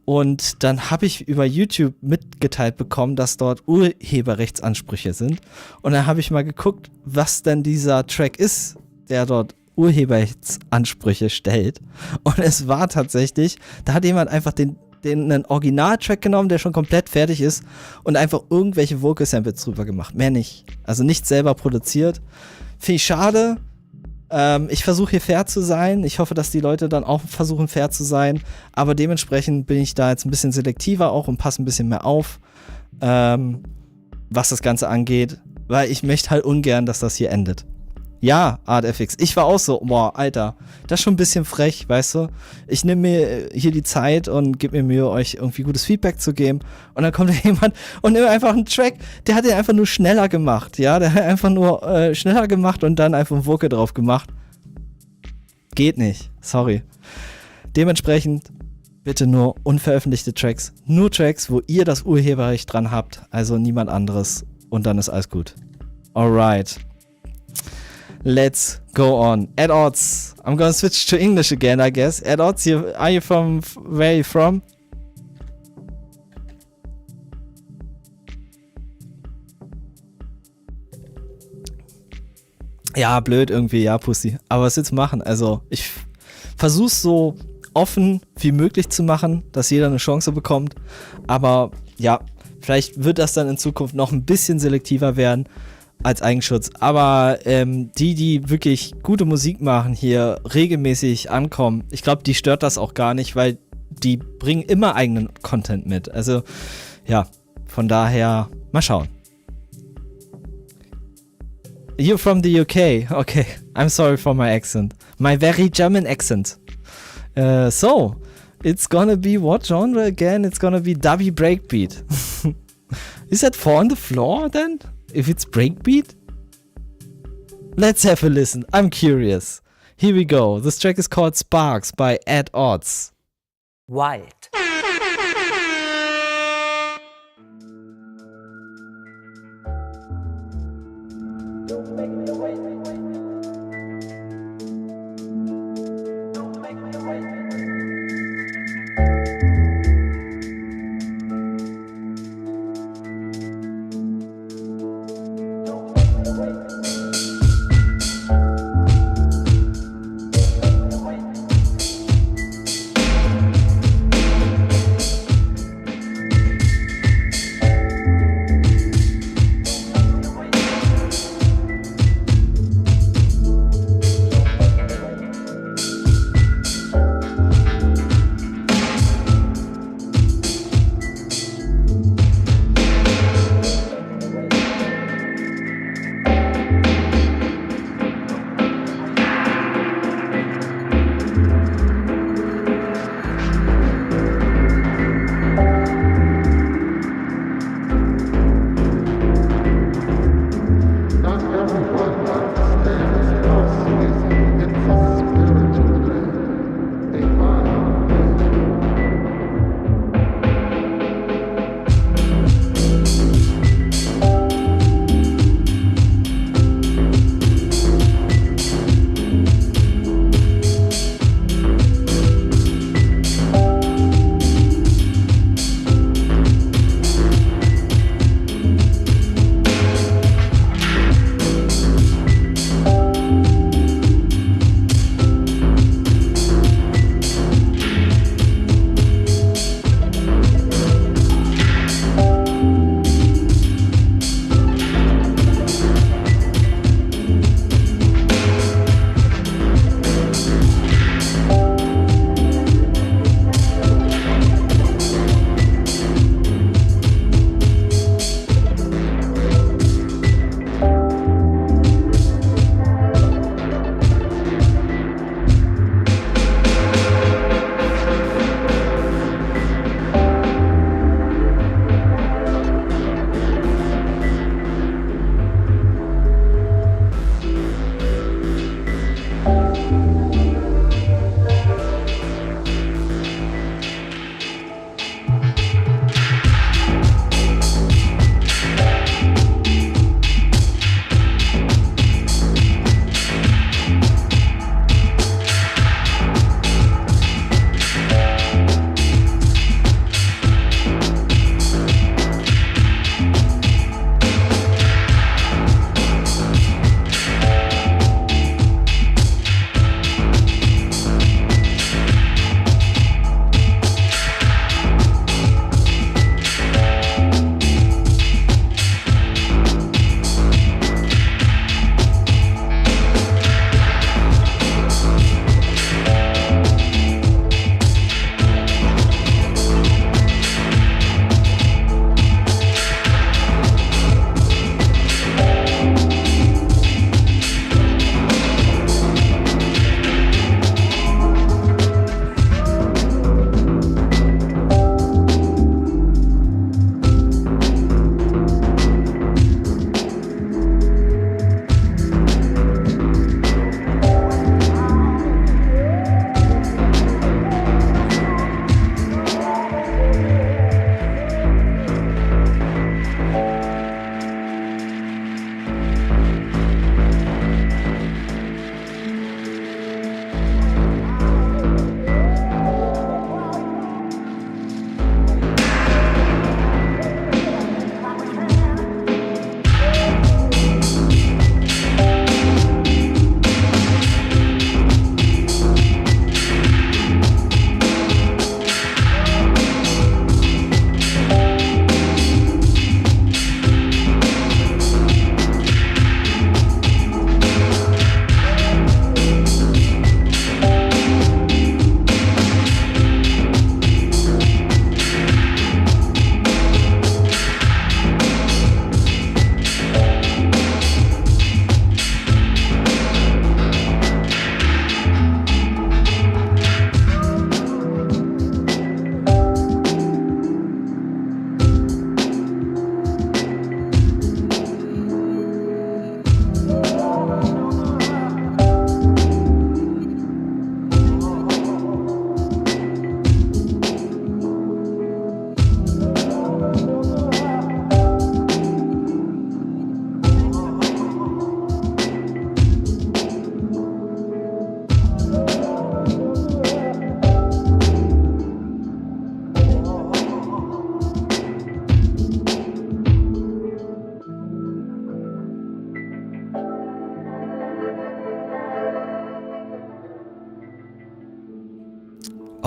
B: Und dann habe ich über YouTube mitgeteilt bekommen, dass dort Urheberrechtsansprüche sind. Und dann habe ich mal geguckt, was denn dieser Track ist, der dort Urheberrechtsansprüche stellt. Und es war tatsächlich, da hat jemand einfach einen Originaltrack genommen, der schon komplett fertig ist und einfach irgendwelche Vocal Samples drüber gemacht. Mehr nicht. Also nicht selber produziert. Finde ich schade. Ich versuche hier fair zu sein. Ich hoffe, dass die Leute dann auch versuchen, fair zu sein. Aber dementsprechend bin ich da jetzt ein bisschen selektiver auch und passe ein bisschen mehr auf, was das Ganze angeht. Weil ich möchte halt ungern, dass das hier endet. Ja, ArtFX. Ich war auch so, boah, Alter, das ist schon ein bisschen frech, weißt du? Ich nehme mir hier die Zeit und gebe mir Mühe, euch irgendwie gutes Feedback zu geben. Und dann kommt jemand und nimmt einfach einen Track, der hat den einfach nur schneller gemacht, ja? Der hat einfach nur schneller gemacht und dann einfach ein Vocal drauf gemacht. Geht nicht, sorry. Dementsprechend bitte nur unveröffentlichte Tracks. Nur Tracks, wo ihr das Urheberrecht dran habt, also niemand anderes. Und dann ist alles gut. Alright. Let's go on. At odds. I'm gonna switch to English again, I guess. At odds, are you from, where are you from? Ja, blöd irgendwie, ja, Pussy. Aber was willst du machen? Also, ich versuch's so offen wie möglich zu machen, dass jeder eine Chance bekommt. Aber ja, vielleicht wird das dann in Zukunft noch ein bisschen selektiver werden als Eigenschutz. Aber die wirklich gute Musik machen, hier regelmäßig ankommen, ich glaube, die stört das auch gar nicht, weil die bringen immer eigenen Content mit. Also ja, von daher mal schauen. You're from the UK. Okay, I'm sorry for my accent. My very German accent. So, it's gonna be what genre again? It's gonna be dubby breakbeat. Is that 4 on the floor then? If it's breakbeat? Let's have a listen. I'm curious. Here we go. This track is called Sparks by At Odds.
A: Wild.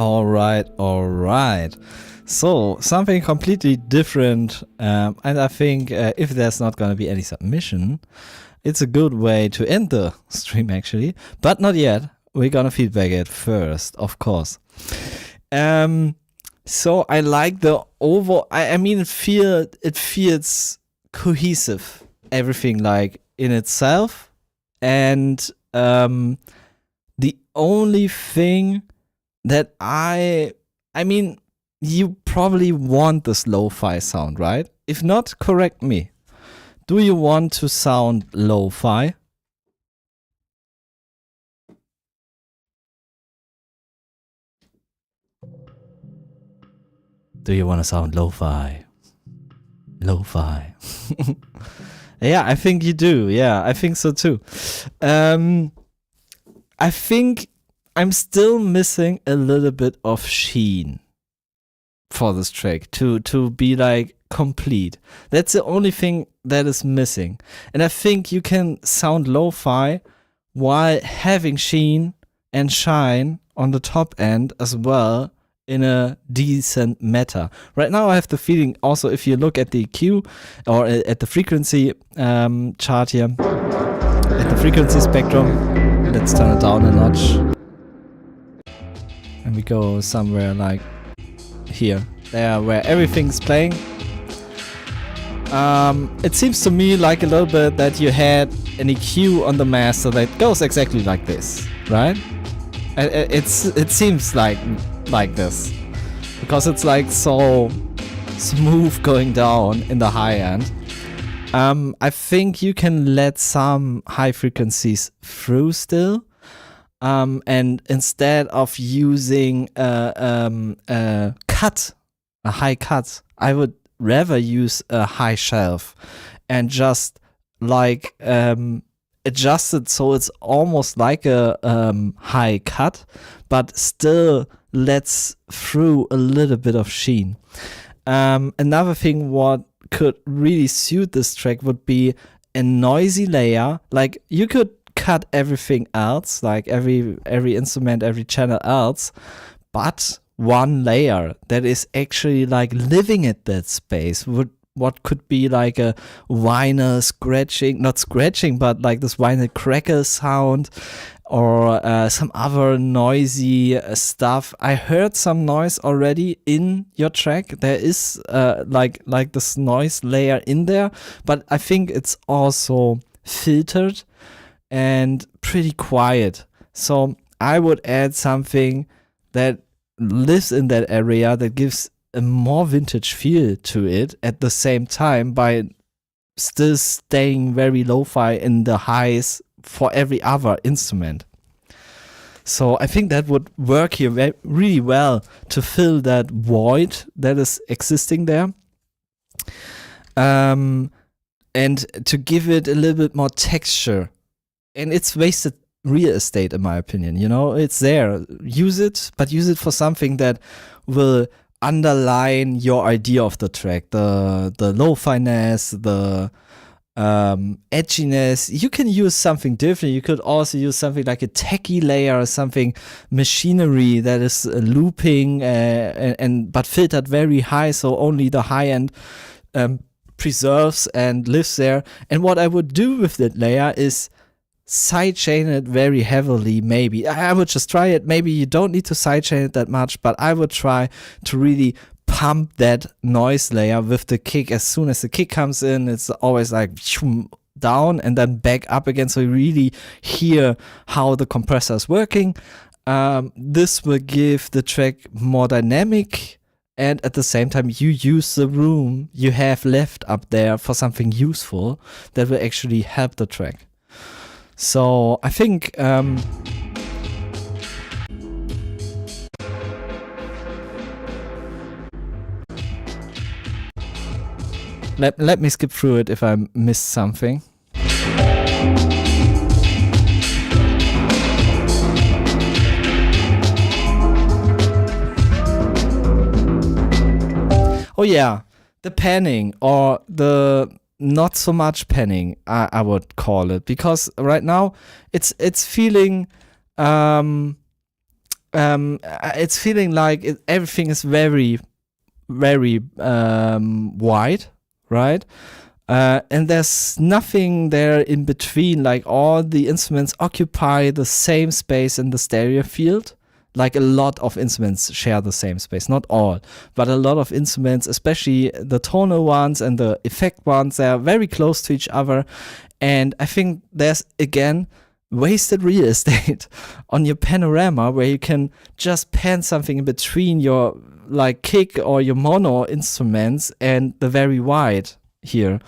B: All right. So, something completely different. And I think if there's not going to be any submission, it's a good way to end the stream, actually. But not yet. We're going to feedback it first, of course. So, I like the overall. I mean, it feels cohesive. Everything like in itself. And the only thing that I mean, you probably want this lo-fi sound, right? If not, correct me. Do you want to sound lo-fi? Do you want to sound lo-fi? Lo-fi. Yeah, I think you do. Yeah, I think so too. I think I'm still missing a little bit of sheen for this track to be like complete. That's the only thing that is missing. And I think you can sound lo-fi while having sheen and shine on the top end as well in a decent meta. Right now I have the feeling also, if you look at the EQ or at the frequency chart here, at the frequency spectrum, let's turn it down a notch. And we go somewhere like here, there, where everything's playing. It seems to me like a little bit that you had an EQ on the master that goes exactly like this, right? It seems like this, because it's like so smooth going down in the high end. I think you can let some high frequencies through still. And instead of using a high cut, I would rather use a high shelf and just like adjust it so it's almost like a high cut, but still lets through a little bit of sheen. Another thing what could really suit this track would be a noisy layer. Like you could cut everything else, like every instrument, every channel else, but one layer that is actually like living at that space would what could be like a vinyl scratching, not scratching, but like this vinyl crackle sound, or some other noisy stuff. I heard some noise already in your track. There is like this noise layer in there, but I think it's also filtered and pretty quiet. So I would add something that lives in that area, that gives a more vintage feel to it at the same time, by still staying very lo-fi in the highs for every other instrument. So I think that would work here really well to fill that void that is existing there. And to give it a little bit more texture. And it's wasted real estate, in my opinion. You know, it's there. Use it, but use it for something that will underline your idea of the track. The lo-fi-ness, the edginess. You can use something different. You could also use something like a techie layer or something, machinery that is looping and but filtered very high, so only the high end preserves and lives there. And what I would do with that layer is sidechain it very heavily. Maybe I would just try it. Maybe you don't need to sidechain it that much, but I would try to really pump that noise layer with the kick. As soon as the kick comes in, it's always like down and then back up again, so you really hear how the compressor is working. This will give the track more dynamic, and at the same time you use the room you have left up there for something useful that will actually help the track. So I think let me skip through it if I missed something. Oh yeah, the panning, or the not so much panning, I would call it, because right now it's feeling it's feeling like everything is very, very wide, right? And there's nothing there in between. Like all the instruments occupy the same space in the stereo field. Like a lot of instruments share the same space, not all, but a lot of instruments, especially the tonal ones and the effect ones, they are very close to each other. And I think there's, again, wasted real estate on your panorama where you can just pan something in between your like kick or your mono instruments and the very wide here.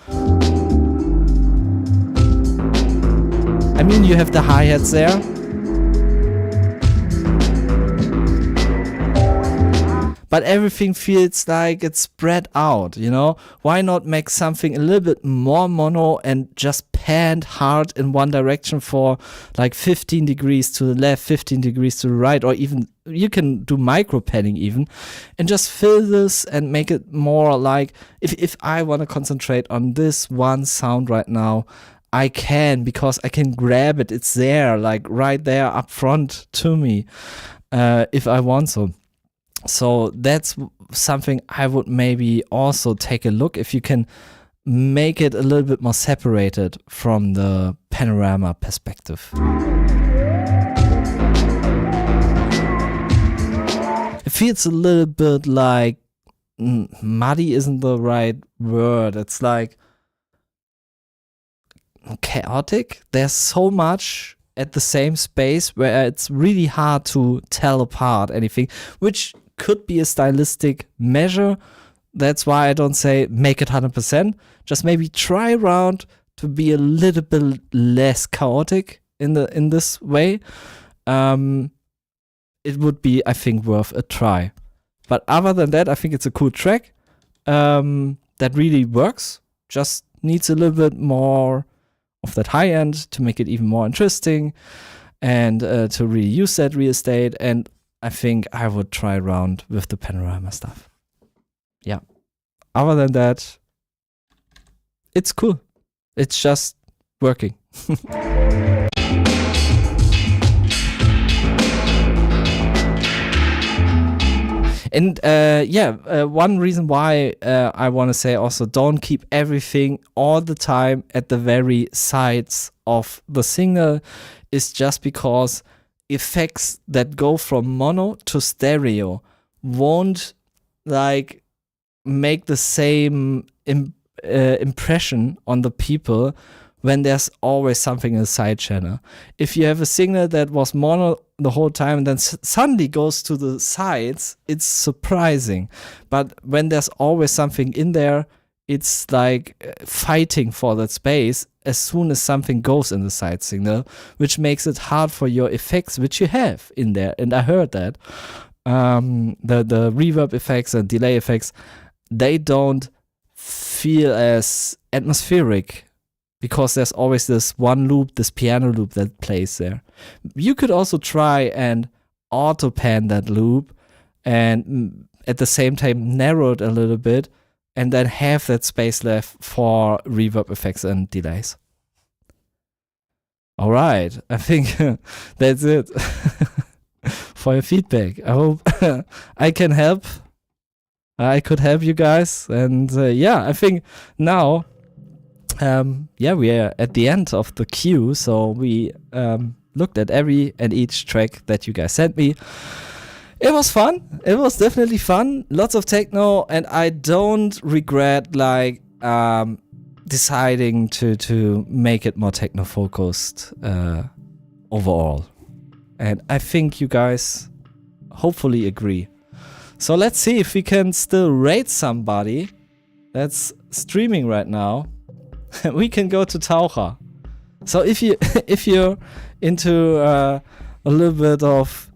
B: I mean, you have the hi-hats there. But everything feels like it's spread out, you know? Why not make something a little bit more mono and just pan hard in one direction for like 15 degrees to the left, 15 degrees to the right, or even you can do micro panning even, and just fill this and make it more like, if I want to concentrate on this one sound right now, I can, because I can grab it. It's there, like right there up front to me, if I want so. So that's something I would maybe also take a look if you can make it a little bit more separated from the panorama perspective. It feels a little bit like muddy isn't the right word. It's like chaotic. There's so much at the same space where it's really hard to tell apart anything, which could be a stylistic measure. That's why I don't say make it 100%. Just maybe try around to be a little bit less chaotic in this way. It would be, I think, worth a try. But other than that, I think it's a cool track that really works. Just needs a little bit more of that high end to make it even more interesting and to really use that real estate. And I think I would try around with the panorama stuff. Yeah. Other than that, it's cool. It's just working. And one reason why I want to say also don't keep everything all the time at the very sides of the signal is just because effects that go from mono to stereo won't like make the same impression on the people when there's always something in the side channel. If you have a signal that was mono the whole time and then suddenly goes to the sides, it's surprising. But when there's always something in there, it's like fighting for that space as soon as something goes in the side signal, which makes it hard for your effects, which you have in there. And I heard that. The reverb effects and delay effects, they don't feel as atmospheric because there's always this one loop, this piano loop that plays there. You could also try and auto pan that loop and at the same time narrow it a little bit and then have that space left for reverb effects and delays. All right, I think that's it for your feedback. I hope I can help. I could help you guys. And I think now, we are at the end of the queue. So we looked at every and each track that you guys sent me. It was fun. It was definitely fun. Lots of techno, and I don't regret deciding to make it more techno focused overall. And I think you guys hopefully agree. So let's see if we can still rate somebody that's streaming right now. We can go to Taucher. So if you're into a little bit of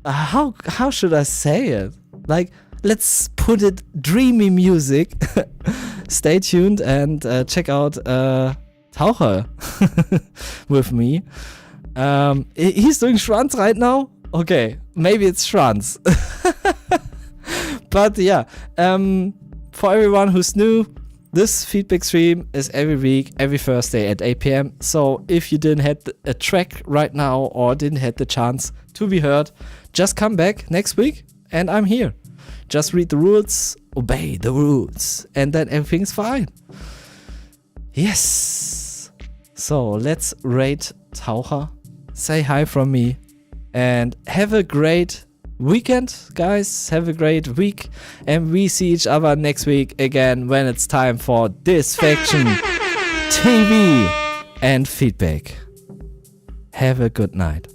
B: how should I say it? Like, let's put it dreamy music. Stay tuned and check out Taucher with me. He's doing Schwanz right now? Okay, maybe it's Schwanz. But yeah, for everyone who's new, this feedback stream is every week, every Thursday at 8 p.m. So if you didn't have a track right now or didn't have the chance to be heard. Just come back next week and I'm here. Just read the rules, obey the rules, and then everything's fine. Yes. So let's rate Taucher. Say hi from me. And have a great weekend, guys. Have a great week. And we see each other next week again when it's time for Dysfaction TV and feedback. Have a good night.